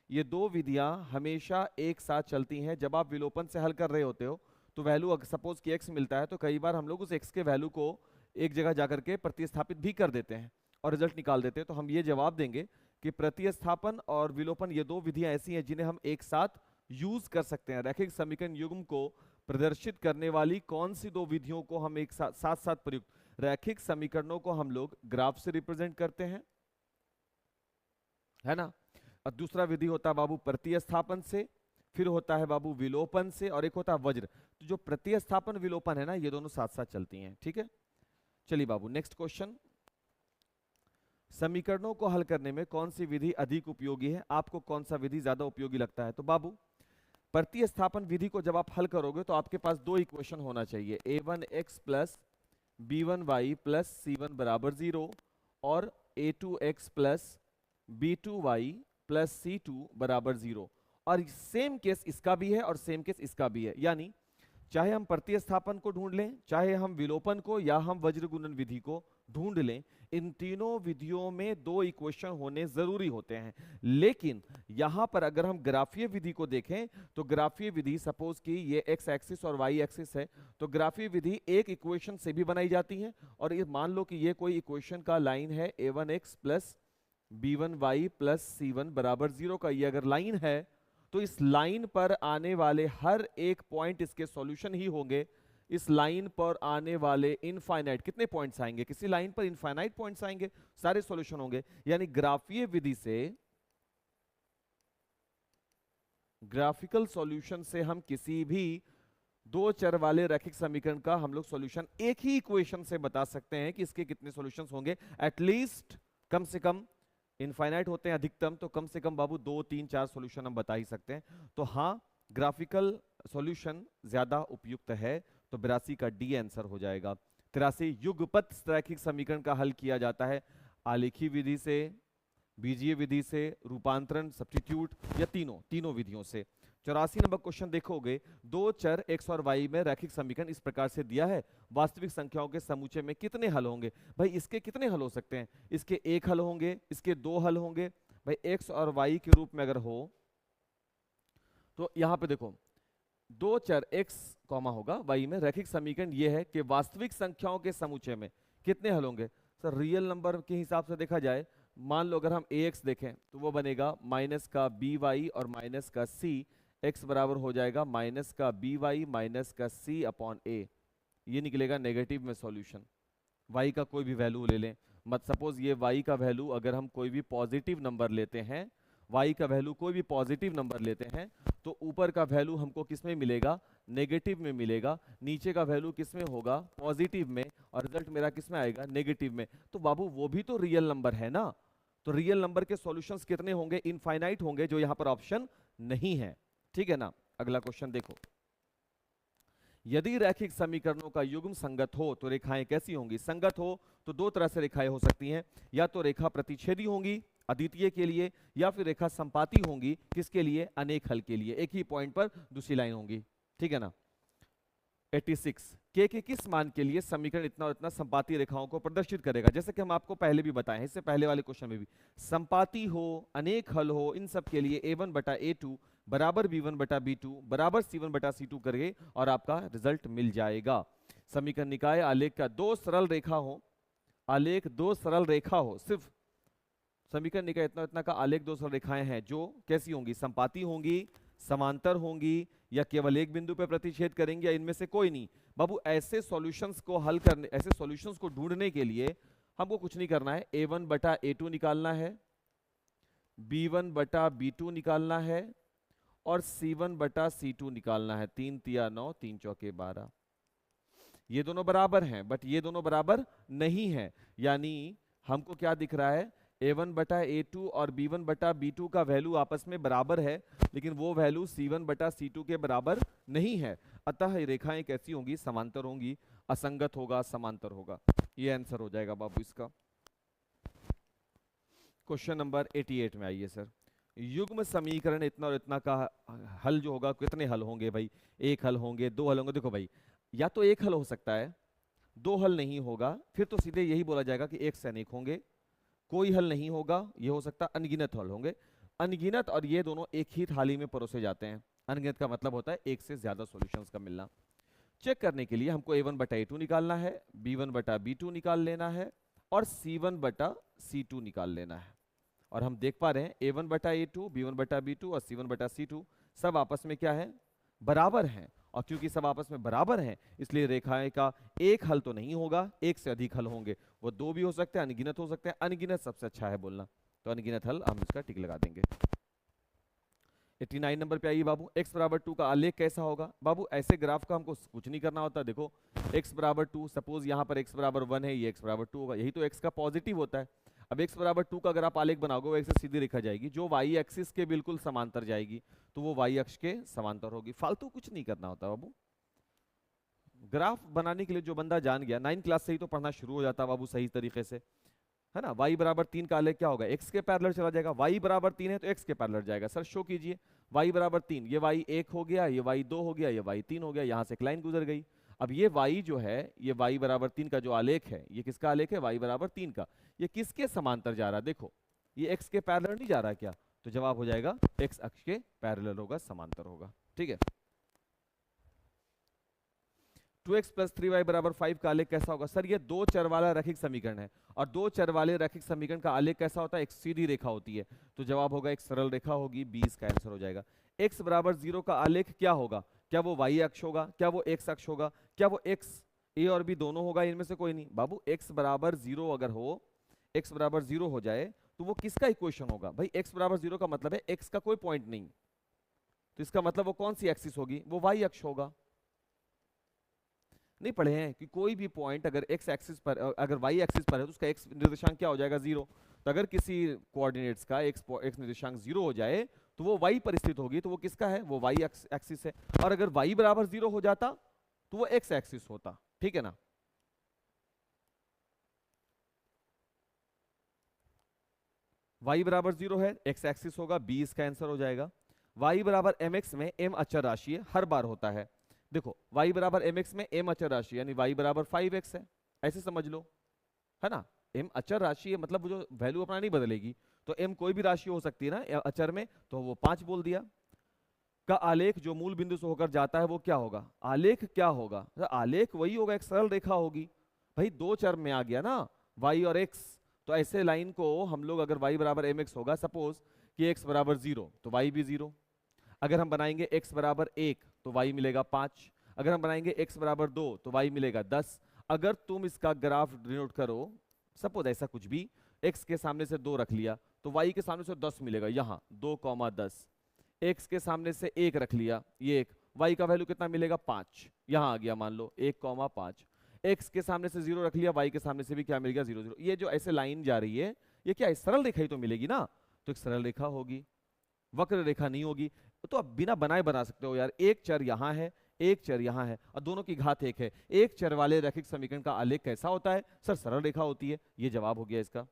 ये दो विधियां हमेशा एक साथ चलती हैं। जब आप विलोपन से हल कर रहे होते हो तो वैल्यू सपोज कि x मिलता है, तो कई बार हम लोग उस x के वैल्यू को एक जगह जाकर के प्रतिस्थापित भी कर देते हैं और रिजल्ट निकाल देते हैं। तो हम ये जवाब देंगे कि प्रतिस्थापन और विलोपन ये दो विधियां ऐसी हैं जिन्हें हम एक साथ यूज कर सकते हैं। रैखिक समीकरण युग्म को प्रदर्शित करने वाली कौन सी दो विधियों को हम एक साथ साथ प्रयुक्त, रैखिक समीकरणों को हम लोग ग्राफ से रिप्रेजेंट करते हैं, है ना। और दूसरा विधि होता है बाबू प्रतिस्थापन से, फिर होता है बाबू विलोपन से, और एक होता है वज्र। तो जो प्रतिस्थापन विलोपन है ना, ये दोनों साथ साथ चलती हैं, ठीक है। चलिए बाबू नेक्स्ट क्वेश्चन, समीकरणों को हल करने में कौन सी विधि अधिक उपयोगी है? आपको कौन सा विधि ज्यादा उपयोगी लगता है? तो बाबू प्रतिस्थापन विधि को जब आप हल करोगे तो आपके पास दो इक्वेशन होना चाहिए, a1x plus b1y plus c1 बराबर 0 और a2x plus b2y plus c2 बराबर 0। और सेम केस इसका भी है और सेम केस इसका भी है, यानी चाहे हम प्रतिस्थापन को ढूंढ लें, चाहे हम विलोपन को, या हम वज्र गुणन विधि को ढूंढ लें, इन तीनों विधियों में दो इक्वेशन होने जरूरी होते हैं। लेकिन यहां पर अगर हम ग्राफीय विधि को देखें तो ग्राफीय विधि सपोज कि ये x एक्सिस और y एक्सिस है, तो ग्राफीय विधि एक इक्वेशन से भी बनाई जाती है। और ये मान लो कि ये कोई इक्वेशन का लाइन है a1x plus b1y plus c1 बराबर 0 का, ये अगर लाइन है तो इस लाइन पर आने वाले हर एक पॉइंट इसके सॉल्यूशन ही होंगे। इस लाइन पर आने वाले इनफाइनाइट कितने पॉइंट्स आएंगे? किसी लाइन पर इनफाइनाइट पॉइंट्स आएंगे, सारे सॉल्यूशन होंगे। यानी ग्राफीय विधि से, ग्राफिकल सॉल्यूशन से हम किसी भी दो चर वाले रैखिक समीकरण का हम लोग सॉल्यूशन एक ही इक्वेशन से बता सकते हैं कि इसके कितने सॉल्यूशंस होंगे, एटलीस्ट कम से कम इनफाइनाइट होते हैं अधिकतम, तो कम से कम बाबू 2 3 4 सॉल्यूशन हम बता ही सकते हैं। तो हाँ, ग्राफिकल सॉल्यूशन ज्यादा उपयुक्त है, तो 82 का डी आंसर हो जाएगा। 83 युगपत रैखिक समीकरण का हल किया जाता है आलेखी विधि से, बीजीय विधि से, रूपांतरण सब्स्टिट्यूट, या तीनों विधियों से। 84 नंबर क्वेश्चन देखोगे, दो चर x और y में रैखिक समीकरण इस प्रकार से दिया है, वास्तविक संख्याओं के समूचे में कितने हल होंगे। भाई इसके कितने हल हो सकते हैं, इसके एक हल होंगे, इसके दो हल होंगे। भाई x और y के रूप में अगर हो तो यहां पे देखो दो चर x कॉमा होगा y में, रैखिक समीकरण ये है कि वास्तविक संख्याओं के समूचे में कितने हल होंगे। सर रियल नंबर के हिसाब से देखा जाए, मान लो अगर हम ax देखें तो वो बनेगा माइनस का by और माइनस का c, x बराबर हो जाएगा माइनस का by माइनस का c अपॉन a। ये निकलेगा नेगेटिव में सॉल्यूशन। y का कोई भी वैल्यू ले लें, मत सपोज ये y का वैल्यू अगर हम कोई भी पॉजिटिव नंबर लेते हैं, y का वैल्यू कोई भी पॉजिटिव नंबर लेते हैं, तो ऊपर का वैल्यू हमको किस में मिलेगा, नेगेटिव में मिलेगा। नीचे का वैल्यू किस में होगा, पॉजिटिव में, और रिजल्ट मेरा किस में आएगा, नेगेटिव में। तो बाबू वो भी तो रियल नंबर है ना, तो रियल नंबर के सॉल्यूशंस कितने होंगे, इनफाइनाइट होंगे, जो यहां पर ऑप्शन नहीं है। ठीक है ना। अगला क्वेश्चन देखो, यदि रैखिक समीकरणों का युग्म संगत हो तो रेखाएं कैसी होंगी। संगत हो तो दो तरह से रेखाएं हो सकती हैं, या तो रेखा प्रतिच्छेदी होंगी अद्वितीय के लिए, या फिर रेखा संपाती होंगी किसके लिए, अनेक हल के लिए, एक ही पॉइंट पर दूसरी लाइन होंगी। ठीक है ना। 86 के किस मान के लिए समीकरण इतना और इतना संपाती रेखाओं को प्रदर्शित करेगा। जैसे कि हम आपको पहले भी बताए हैं, इससे पहले वाले क्वेश्चन में भी, संपाती हो, अनेक हल हो, इन सब के लिए a1 बटा a2 बराबर b1 बटा b2 बराबर c1 बटा c2 करेंगे और आपका रिजल्ट मिल जाएगा। समीकरण निकाय आलेख का दो सरल रेखा हो, आलेख दो सरल रेखा हो, सिर्फ समीकरण निकाय इतना इतना का आलेख दो सरल रेखाएं हैं, जो कैसी होंगी, संपाती होंगी, समांतर होंगी, या केवल एक बिंदु पर प्रतिच्छेद करेंगे, या इनमें से कोई नहीं। बाबू ऐसे सॉल्यूशंस को हल करने, ऐसे सॉल्यूशंस को ढूंढने के लिए हमको कुछ नहीं करना है, a1 बटा a2 निकालना है, b1 बटा b2 निकालना है, और c1 बटा c2 निकालना है। 3 तिया 9, 3 चौके 12। ये दोनों बराबर हैं, बट ये दोनों बराबर नहीं है, यानी हमको क्या दिख रहा है, a1 बटा a2 और b1 बटा b2 का वैल्यू आपस में बराबर है, लेकिन वो वैल्यू c1 बटा c2 के बराबर नहीं है। अतः ये रेखाएं कैसी होंगी, समांतर होंगी, असंगत होगा, समांतर होगा। ये आंसर हो जाएगा बाबू इसका। क्वेश्चन नंबर 88 में आइए सर। युग्म समीकरण इतना और इतना का हल जो होगा, कितने हल होंगे भाई, एक हल होंगे, दो हल होंगे। देखो भाई, या तो एक हल हो सकता है, दो हल नहीं होगा, फिर तो सीधे यही बोला जाएगा कि एक से अनेक होंगे। कोई हल नहीं होगा, ये हो सकता है अनगिनत हल होंगे। अनगिनत और ये दोनों एक ही थाली में परोसे जाते हैं। अनगिनत का मतलब होता है एक से ज्यादा सॉल्यूशंस का मिलना। चेक करने के लिए हमको a1 बटा a2 निकालना है, b1 बटा b2 निकाल लेना है, और c1 बटा c2 निकाल लेना है। और हम देख पा रहे हैं a1 बटा a2, b1 बटा b2 और c1 बटा c2 सब आपस में क्या है, बराबर हैं। और क्योंकि सब आपस में बराबर हैं, इसलिए रेखाएं का एक हल तो नहीं होगा, एक से अधिक हल होंगे। वो दो भी हो सकते हैं, अनगिनत हो सकते हैं। अनगिनत सबसे अच्छा है बोलना, तो अनगिनत हल हम इसका टिक लगा देंगे। 89 नंबर पे आइए बाबू, x बराबर 2 का आलेख कैसा होगा। बाबू ऐसे ग्राफ का हमको कुछ नहीं करना होता। देखो x बराबर 2, सपोज यहाँ पर x बराबर 1 है, ये x बराबर 2 होगा, यही तो x का पॉजिटिव होता है। अब x बराबर 2 का अगर आप आलेख बनाओगे, वो एक से सीधी रेखा जाएगी जो y एक्सिस के बिल्कुल समांतर जाएगी, तो वो y अक्ष के समांतर होगी। फालतू कुछ नहीं करना होता बाबू। ग्राफ बनाने के लिए जो बंदा जान गया, 9 क्लास से ही तो पढ़ना शुरू हो जाता बाबू सही तरीके से, है ना। y बराबर 3 का आलेख क्या होगा, x के पैरेलल चला जाएगा। y बराबर 3 है तो x के पैरेलल जाएगा। सर शो कीजिए, y बराबर 3, ये y 1 हो गया, ये y 2 हो गया, ये y 3 हो गया, यहाँ से एक लाइन गुजर गई। अब ये y जो है, ये y बराबर 3 का जो आलेख है, ये किसका आलेख है, y बराबर 3 का। ये किसके समांतर जा रहा है, देखो ये x के पैरेलल नहीं जा रहा क्या, तो जवाब हो जाएगा x अक्ष के पैरेलल होगा, समांतर होगा। ठीक है। 2x प्लस 3y बराबर 5 का आलेख कैसा होगा। सर ये दो चर वाला रैखिक समीकरण है, और दो चर वाले रैखिक समीकरण का आलेख कैसा होता है, एक सीधी रेखा होती है, तो जवाब होगा एक सरल रेखा होगी, 20 का आंसर हो जाएगा। x बराबर 0 का आलेख क्या होगा, क्या वो y अक्ष होगा, क्या वो x अक्ष होगा, क्या वो x a और b दोनों होगा, इनमें से कोई नहीं। बाबू x बराबर 0 अगर हो, x बराबर 0 हो जाए तो वो किसका इक्वेशन होगा भाई। x बराबर 0 का मतलब है x का कोई पॉइंट नहीं, तो इसका मतलब वो कौन सी एक्सिस होगी, वो y अक्ष होगा। नहीं पढ़े हैं कि कोई भी पॉइंट अगर x एक्सिस पर, अगर y एक्सिस पर है तो उसका x निर्देशांक क्या हो जाएगा, 0। तो अगर किसी कोऑर्डिनेट्स का एक्स निर्देशांक 0 हो जाए तो वो y पर स्थित होगी, तो वो किसका है, वो y एक्सिस है। और अगर y बराबर 0 हो जाता तो वो x एक्सिस होता, ठीक है ना। y बराबर 0 है, x एक्सिस होगा, b इसका आंसर हो जाएगा। y बराबर mx में m अचर राशि है, हर बार होता है। देखो y बराबर mx में m अचर राशि यानी y बराबर 5x है, ऐसे समझ लो, है ना। m अचर राशि है मतलब वो जो वैल्यू अपना नहीं बदलेगी, तो m कोई भी राशि हो सकती है ना अचर में, तो वो 5 बोल दिया। का आलेख जो मूल बिंदु से होकर जाता है वो क्या होगा, आलेख क्या होगा, तो आलेख वही होगा, एक सरल रेखा होगी। भाई दो चर में आ गया ना y और x, तो ऐसे लाइन को हम लोग अगर y बराबर mx होगा, सपोज कि x बराबर 0 तो y भी 0। अगर हम बनाएंगे x बराबर 1 तो y मिलेगा 5। अगर हम बनाएंगे x बराबर 2 तो y मिलेगा 10। अगर तुम इसका ग्राफ डिनोट करो, सपोज ऐसा कुछ भी, x के सामने से 2 रख लिया तो y के सामने से 10 मिलेगा, यहाँ 2,10। x के सामने से 1 रख लिया, ये एक, y का वैल्यू कितना मिलेगा 5, यहाँ आ गया मान लो 1,5। x के सामने से 0 रख लिया, y के सामने से भी क्या मिल गया 0 0। ये जो ऐसे लाइन जा रही है ये क्या है, सरल रेखा ही तो मिलेगी ना, तो एक सरल रेखा होगी, वक्र रेखा नहीं होगी। तो आप बिना बनाए बना सकते हो यार, एक चर यहाँ है एक चर यहाँ है और दोनों की घात 1 है, एक चर वाले रैखिक समीकरण का आलेख कैसा होता है सर, सरल रेखा होती है। ये जवाब हो गया इसका।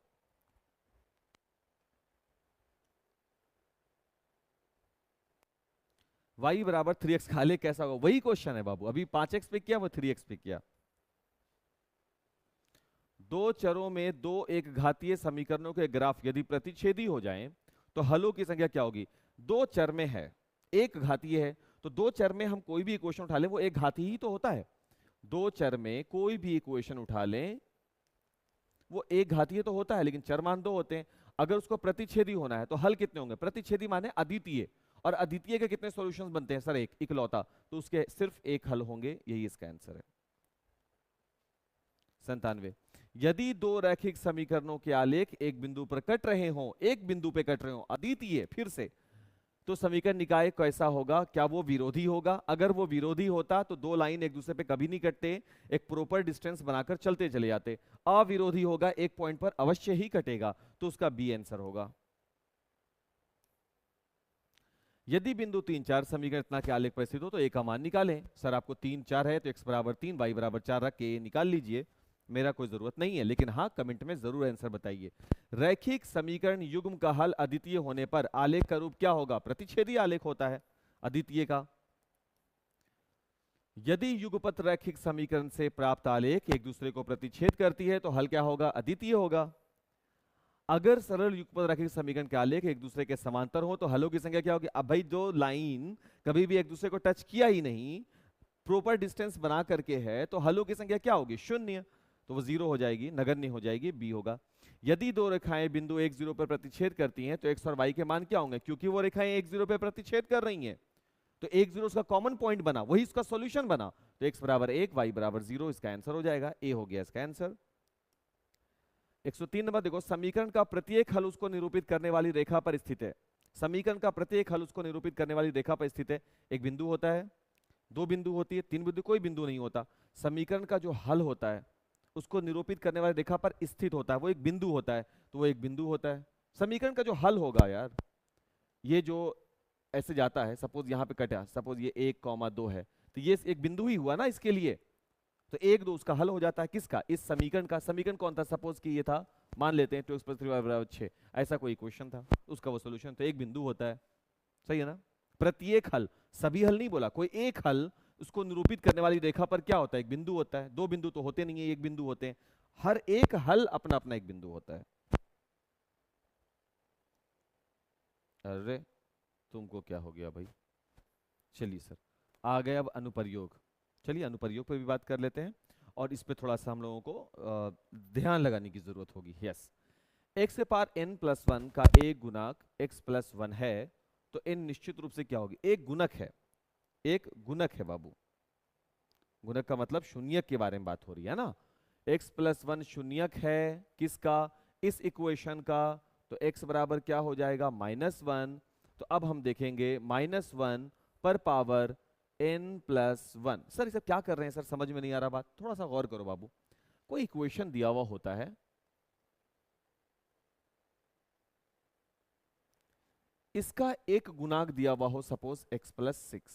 y बराबर 3x का आलेख कैसा होगा, वही क्वेश्चन है बाबू, अभी 5x पे किया वो 3x पे किया। दो चरों में दो एक घातीय समीकरणों के ग्राफ यदि प्रतिच्छेदी हो जाएं तो हलों की संख्या क्या होगी। दो चर में है, एक घातीय है, तो दो चर में हम कोई भी इक्वेशन उठा लें वो एक घातीय ही तो होता है। दो चर में कोई भी इक्वेशन उठा लें वो एक घातीय तो होता है, लेकिन चर मान दो होते हैं। अगर उसको प्रतिच्छेदी होना है तो हल कितने होंगे, प्रतिच्छेदी माने अद्वितीय, और अद्वितीय के कितने सॉल्यूशंस बनते हैं सर, एक इकलौता, तो उसके सिर्फ एक हल होंगे, यही इसका आंसर है। 97, यदि दो रैखिक समीकरणों के आलेख एक बिंदु पर कट रहे हों, एक बिंदु पे कट रहे हों, अद्वितीय फिर से, तो समीकरण निकाय कैसा होगा, क्या वो विरोधी होगा। अगर वो विरोधी होता तो दो लाइन एक दूसरे पे कभी नहीं कटते, एक प्रॉपर डिस्टेंस बनाकर चलते चले जाते। अविरोधी होगा, एक पॉइंट पर अवश्य ही कटेगा, तो उसका बी आंसर होगा। यदि बिंदु 3 4 समीकरण इतना के आलेख पर स्थित हो तो ए का मान निकालें। सर आपको 3 4 है तो x बराबर 3 y बराबर 4 रख के निकाल लीजिए, मेरा कोई जरूरत नहीं है, लेकिन हाँ कमेंट में जरूर आंसर बताइए। रैखिक समीकरण युग्म का हल अद्वितीय होने पर आलेख का रूप क्या होगा, प्रतिच्छेदी आलेख होता है अद्वितीय का। यदि युगपत रैखिक समीकरण से प्राप्त आलेख एक दूसरे को प्रतिच्छेद करती है तो हल क्या होगा, अद्वितीय होगा। अगर सरल युगपत रैखिक समीकरण के आलेख एक दूसरे के समांतर हो तो हलों की संख्या क्या होगी। अब भाई जो लाइन कभी भी एक दूसरे को टच किया ही नहीं, प्रॉपर डिस्टेंस बना करके है, तो हलों की संख्या क्या होगी, शून्य, तो वो 0 हो जाएगी, नगण्य हो जाएगी, बी होगा। यदि दो रेखाएं बिंदु 1 0 पर प्रतिच्छेद करती हैं तो x और y के मान क्या होंगे, क्योंकि वो रेखाएं 1 0 पर प्रतिच्छेद कर रही हैं, तो 1 0 उसका कॉमन पॉइंट बना, वही इसका सॉल्यूशन बना, तो x बराबर 1 y बराबर 0, इसका आंसर हो जाएगा, ए हो गया इसका आंसर। 103 नंबर देखो, समीकरण का प्रत्येक हल उसको निरूपित करने वाली रेखा पर स्थित है। समीकरण का प्रत्येक हल उसको निरूपित करने वाली रेखा पर स्थित है। एक बिंदु होता है, दो बिंदु होती है, तीन बिंदु, कोई बिंदु नहीं होता। समीकरण का जो हल होता है उसको निरूपित करने वाली रेखा पर स्थित होता है, वो एक बिंदु होता है, तो वो एक बिंदु होता है। समीकरण का जो हल होगा यार, ये जो ऐसे जाता है, सपोज यहाँ पे कटा, सपोज ये 1,2 है, तो ये एक बिंदु ही हुआ ना इसके लिए, तो 1 2 उसका हल हो जाता है, किसका, इस समीकरण का। समीकरण कौन था, सपोज कि ये था, मान लेते हैं 2x + 3y = 6, ऐसा कोई इक्वेशन था, उसका वो सॉल्यूशन, तो एक बिंदु होता है, सही है ना। प्रत्येक हल, सभी हल नहीं बोला, कोई एक हल उसको निरूपित करने वाली रेखा पर क्या होता है, एक बिंदु होता है। दो बिंदु तो होते नहीं है, एक बिंदु होते हैं, हर एक हल अपना अपना एक बिंदु होता है। अरे तुमको क्या हो गया भाई। चलिए सर, आ गए अब अनुप्रयोग। चलिए अनुप्रयोग पर भी बात कर लेते हैं, और इस पे थोड़ा सा हम लोगों को ध्यान लगाने की जरूरत होगी। यस, x से पार n+1 का एक गुणक x+1 है, तो n निश्चित रूप से क्या होगी, एक गुणक है, एक गुणक है बाबू। गुणक का मतलब शून्यक के बारे में बात हो रही है ना। x+1 शून्यक है किसका, इस इक्वेशन का, तो x बराबर क्या हो जाएगा, -1। तो अब हम देखेंगे -1 पर पावर n+1। सर ये सब क्या कर रहे हैं सर, समझ में नहीं आ रहा बात, थोड़ा सा गौर करो बाबू। कोई इक्वेशन दिया हुआ होता है, इसका एक गुणांक दिया हुआ हो, सपोज x प्लस 6,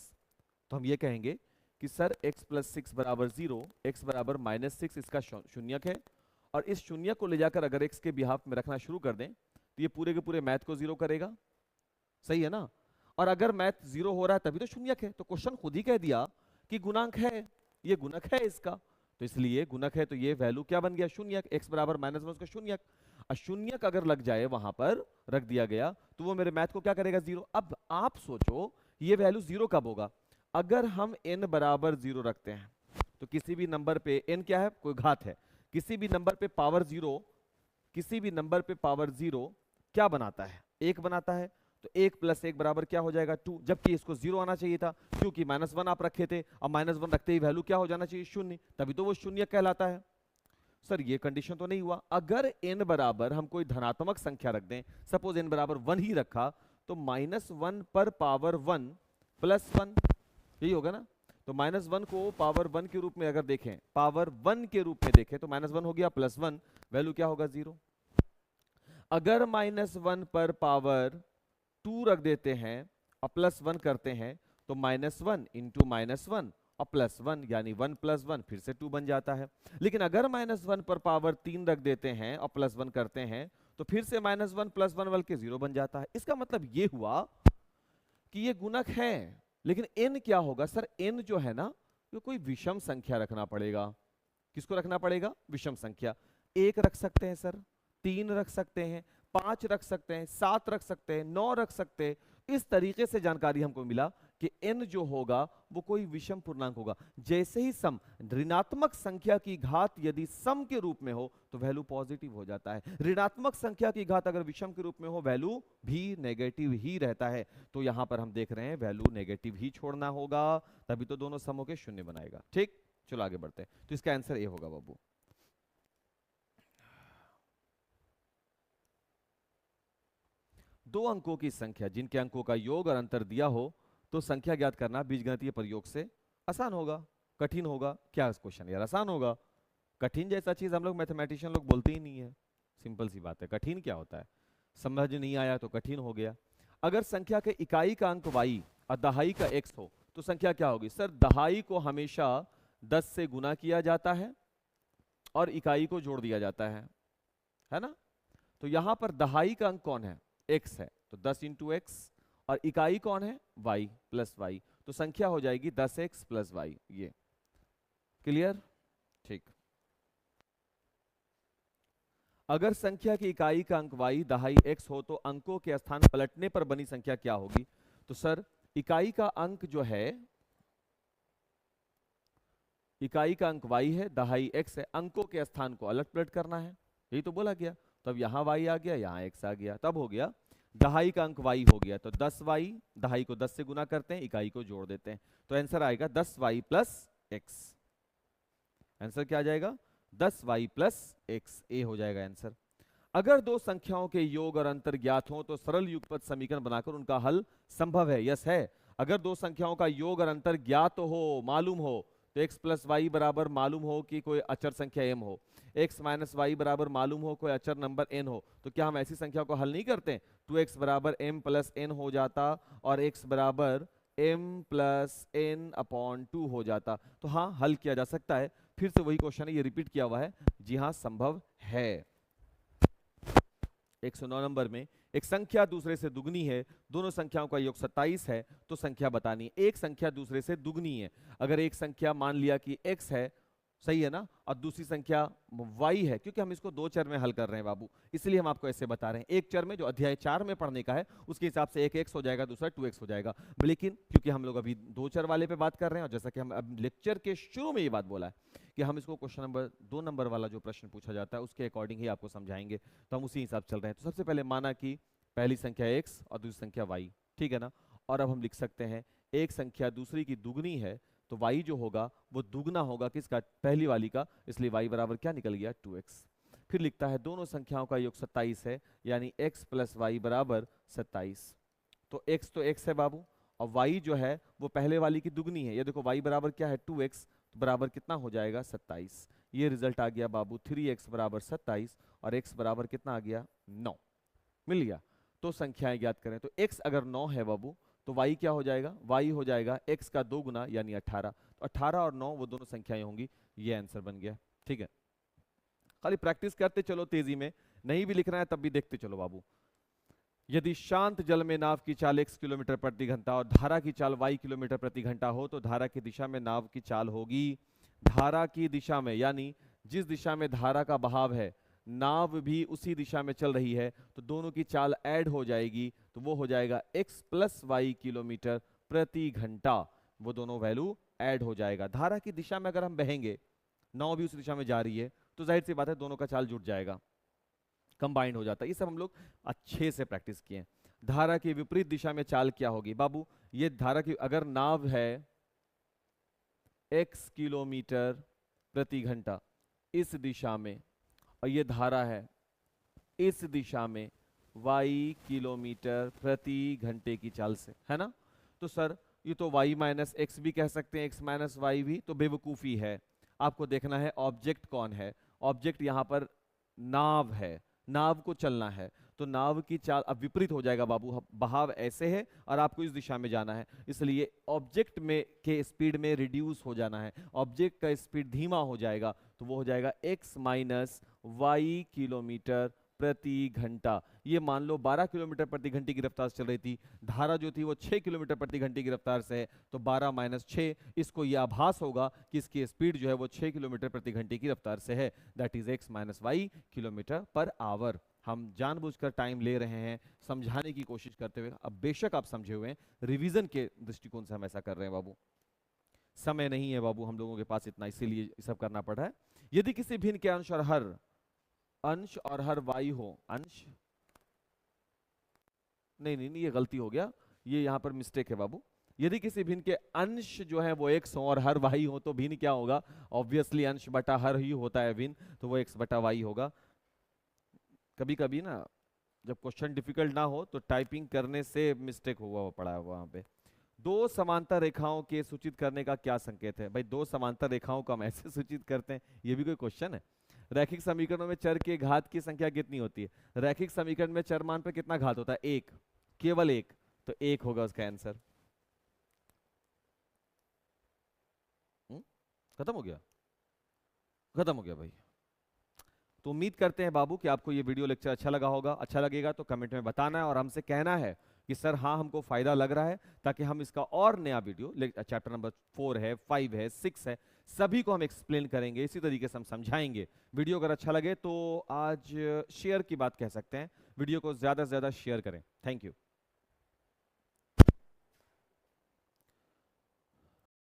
तो हम ये कहेंगे कि सर x प्लस 6 बराबर 0, x बराबर -6 इसका शून्यक है, और इस शून्य को ले जाकर अगर x के बिहाफ में रखना शुरू कर दें तो ये पूरे के पूरे मैथ को 0 करेगा, सही है ना। और अगर मैथ 0 हो रहा है तभी तो शून्यक है, तो क्वेश्चन खुद ही कह दिया कि गुणांक है, ये गुणक है इसका, तो इसलिए गुणक है तो ये वैल्यू क्या बन गया, शून्यक, x बराबर -1 उसका शून्यक। अशून्यक अगर लग जाए वहां पर रख दिया गया तो वो मेरे मैथ को क्या करेगा, 0। अब आप सोचो ये वैल्यू 0 कब होगा, अगर हम n बराबर 0 रखते हैं तो किसी भी नंबर पे n क्या है, कोई घात है, किसी भी नंबर पे पावर 0, किसी भी नंबर पे पावर 0 क्या बनाता है, 1 बनाता है, तो 1 प्लस 1 बराबर क्या हो जाएगा, 2, जबकि इसको 0 आना चाहिए था क्योंकि -1 आप रखे थे, अब -1 रखते ही वैल्यू क्या हो जाना चाहिए, 0, तभी तो वो शून्य कहलाता है। सर ये कंडीशन तो नहीं हुआ, अगर n बराबर हम कोई धनात्मक संख्या रख दें, सपोज n बराबर 1 ही रखा, तो -1 पर पावर 1 प्लस 1, यही होगा ना। तो -1 को पावर 1 के रूप में अगर देखें, पावर 1 के रूप में देखें तो -1 हो गया, +1, वैल्यू क्या होगा, 0। अगर -1 पर पावर 2 रख देते हैं और +1 करते हैं तो -1 इंटू -1 और +1 यानी 1 + 1 फिर से 2 बन जाता है। लेकिन अगर -1 पर पावर 3 रख देते हैं और +1 करते हैं तो फिर से -1 + 1 बल्कि 0 बन जाता है। इसका मतलब ये हुआ कि ये गुणक है, लेकिन n क्या होगा, सर n जो है ना ये कोई विषम संख्या रखना पड़ेगा। किसको रखना पड़ेगा, विषम संख्या। 1 रख सकते हैं सर, 3 रख सकते हैं, 5 रख सकते हैं, 7 रख सकते हैं, 9 रख सकते हैं। इस तरीके से जानकारी हमको मिला कि n जो होगा वो कोई विषम पूर्णांक होगा। जैसे ही सम, ऋणात्मक संख्या की घात यदि सम के रूप में हो तो वैल्यू पॉजिटिव हो जाता है, ऋणात्मक संख्या की घात अगर विषम के रूप में हो वैल्यू भी नेगेटिव ही रहता है। तो यहां पर हम देख रहे हैं वैल्यू नेगेटिव ही छोड़ना होगा, तभी तो दोनों समों के शून्य बनाएगा। ठीक, चलो आगे बढ़ते हैं। तो इसका आंसर ए होगा बाबू। दो अंकों की संख्या जिनके अंकों का योग और अंतर दिया हो तो संख्या ज्ञात करना बीजगणितीय प्रयोग से आसान होगा, कठिन होगा क्या क्वेश्चन यार, आसान होगा। कठिन जैसा चीज हम लोग मैथमेटिशियन लोग बोलते ही नहीं है, सिंपल सी बात है। कठिन क्या होता है, समझ नहीं आया तो कठिन हो गया। अगर संख्या के इकाई का अंक y और दहाई का x हो तो संख्या क्या होगी, सर दहाई को हमेशा 10 से गुना किया जाता है और इकाई को जोड़ दिया जाता है ना। तो यहां पर दहाई का अंक कौन है, x है, तो 10 इंटू एक्स, और इकाई कौन है, y प्लस वाई, तो संख्या हो जाएगी 10x प्लस वाई। ये क्लियर, ठीक। अगर संख्या की इकाई का अंक y दहाई x हो तो अंकों के स्थान पलटने पर बनी संख्या क्या होगी। तो सर इकाई का अंक जो है, इकाई का अंक y है, दहाई x है, अंकों के स्थान को अलट पलट करना है, यही तो बोला गया। तब यहां y आ गया, यहां x आ गया, तब हो गया दहाई का अंक y हो गया, तो 10y, दहाई को 10 से गुना करते हैं, इकाई को जोड़ देते हैं, तो आंसर आएगा 10y प्लस x। आंसर क्या आ जाएगा, 10y प्लस x, ए हो जाएगा आंसर। अगर दो संख्याओं के योग और अंतर ज्ञात हो तो सरल युगपत समीकरण बनाकर उनका हल संभव है। यस है, अगर दो संख्याओं का योग और अंतर ज्ञात हो, मालूम हो, तो x प्लस वाई बराबर मालूम हो कि कोई अचर संख्या m हो, x माइनस वाई बराबर मालूम हो कोई अचर नंबर n हो, तो क्या हम ऐसी संख्या को हल नहीं करते। 2x बराबर m प्लस n हो जाता और x बराबर m प्लस n अपॉन 2 हो जाता, तो हाँ हल किया जा सकता है। फिर से वही क्वेश्चन है, ये रिपीट किया हुआ है, जी हाँ संभव है। 109 नंबर में, एक संख्या दूसरे से दुगनी है, दोनों संख्याओं का योग 27 है, तो संख्या बतानी। एक संख्या दूसरे से दुगनी है, अगर एक संख्या मान लिया कि x है, सही है ना, और दूसरी संख्या y है, क्योंकि हम इसको दो चर में हल कर रहे हैं बाबू, इसलिए हम आपको ऐसे बता रहे हैं। एक चर में जो अध्याय 4 में पढ़ने का है उसके हिसाब से एक x हो जाएगा, दूसरा 2x हो जाएगा, लेकिन क्योंकि हम लोग अभी दो चर वाले पे बात कर रहे हैं और जैसा कि हम अब लेक्चर के शुरू में ये बात बोला है कि हम इसको क्वेश्चन नंबर 2 नंबर वाला जो प्रश्न पूछा जाता है उसके अकॉर्डिंग ही आपको समझाएंगे, तो हम उसी हिसाब से चल रहे हैं। तो सबसे पहले माना कि पहली संख्या x और दूसरी संख्या y, ठीक है ना, और अब हम लिख सकते हैं एक संख्या दूसरी की दुगनी है, तो y जो होगा वो दुगना होगा किसका, पहली वाली का, इसलिए y बराबर क्या निकल गया, 2x। फिर लिखता है दोनों संख्याओं का योग 27 है, यानी x प्लस वाई बराबर 27। तो x तो x है बाबू, और y जो है वो पहले वाली की दुगनी है, ये देखो y बराबर क्या है, 2x, तो बराबर कितना हो जाएगा, 27। ये रिजल्ट आ गया बाबू 3x बराबर 27, और x बराबर कितना आ गया, 9, मिल गया। तो संख्याएं ज्ञात करें। तो x अगर 9 है बाबू तो y क्या हो जाएगा, y हो जाएगा x का 2 गुना यानी 18। तो 18 और 9 वो दोनों संख्याएं होंगी, ये आंसर बन गया। ठीक है, खाली प्रैक्टिस करते चलो तेजी में, नहीं भी लिखना है तब भी देखते चलो बाबू। यदि शांत जल में नाव की चाल x किलोमीटर प्रति घंटा और धारा की चाल y किलोमीटर प्रति घंटा हो तो धारा की दिशा में नाव की चाल होगी। धारा की दिशा में यानी जिस दिशा में धारा का बहाव है नाव भी उसी दिशा में चल रही है, तो दोनों की चाल ऐड हो जाएगी, तो वो हो जाएगा x प्लस वाई किलोमीटर प्रति घंटा। वो दोनों वैल्यू ऐड हो जाएगा। धारा की दिशा में अगर हम बहेंगे, नाव भी उस दिशा में जा रही है, तो जाहिर सी बात है दोनों का चाल जुड़ जाएगा, कंबाइंड हो जाता है। ये सब हम लोग अच्छे से प्रैक्टिस किए। धारा की विपरीत दिशा में चाल क्या होगी बाबू, ये धारा की अगर नाव है x किलोमीटर प्रति घंटा इस दिशा में और ये धारा है इस दिशा में y किलोमीटर प्रति घंटे की चाल से, है ना। तो सर ये तो y माइनस एक्स भी कह सकते हैं, x माइनस वाई भी, तो बेवकूफ़ी है। आपको देखना है ऑब्जेक्ट कौन है। ऑब्जेक्ट यहाँ पर नाव है, नाव को चलना है, तो नाव की चाल अब विपरीत हो जाएगा बाबू। बहाव ऐसे है और आपको इस दिशा में जाना है, इसलिए ऑब्जेक्ट में के स्पीड में रिड्यूस हो जाना है, ऑब्जेक्ट का स्पीड धीमा हो जाएगा, तो वो हो जाएगा x माइनस वाई किलोमीटर प्रति घंटा। ये मान लो 12 किलोमीटर प्रति घंटे की रफ्तार से चल रही थी, धारा जो थी वो 6 किलोमीटर प्रति घंटे की रफ्तार से है, तो 12 माइनस 6, इसको ये आभास होगा कि इसकी स्पीड जो है वो 6 किलोमीटर प्रति घंटे की रफ्तार से है, that is x minus y kilometre per hour. हम जानबूझकर टाइम ले रहे हैं समझाने की कोशिश करते हुए, अब बेशक आप समझे हुए हैं, रिवीजन के दृष्टिकोण से हम ऐसा कर रहे हैं बाबू। समय नहीं है बाबू हम लोगों के पास इतना, इसीलिए सब करना पड़ रहा है। यदि किसी भिन्न के अंश और हर वाई हो, अंश नहीं, ये गलती हो गया, ये यहाँ पर मिस्टेक है बाबू। यदि किसी भिन्न के अंश जो है वो x हो और हर y हो, तो भिन्न क्या होगा, ऑब्वियसली अंश बटा हर ही होता है भिन्न, तो वो x बटा y होगा। कभी कभी ना जब क्वेश्चन डिफिकल्ट ना हो तो टाइपिंग करने से मिस्टेक हुआ पड़ा है वहां पे। दो समांतर रेखाओं के सूचित करने का क्या संकेत है भाई, दो समांतर रेखाओं को हम ऐसे सूचित करते हैं, ये भी कोई क्वेश्चन है। रैखिक समीकरणों में चर के घात की संख्या कितनी होती है, रैखिक समीकरण में चर मान पर कितना घात होता है, एक, केवल एक, तो एक होगा उसका आंसर। खत्म हो गया भाई। तो उम्मीद करते हैं बाबू कि आपको ये वीडियो लेक्चर अच्छा लगा होगा। अच्छा लगेगा तो कमेंट में बताना है और हमसे कहना है कि सर हाँ हमको फायदा लग रहा है, ताकि हम इसका और नया वीडियो चैप्टर नंबर 4 है, 5 है, 6 है, सभी को हम एक्सप्लेन करेंगे, इसी तरीके से हम समझाएंगे। वीडियो अगर अच्छा लगे तो आज शेयर की बात कह सकते हैं, वीडियो को ज़्यादा से ज़्यादा शेयर करें। Thank you.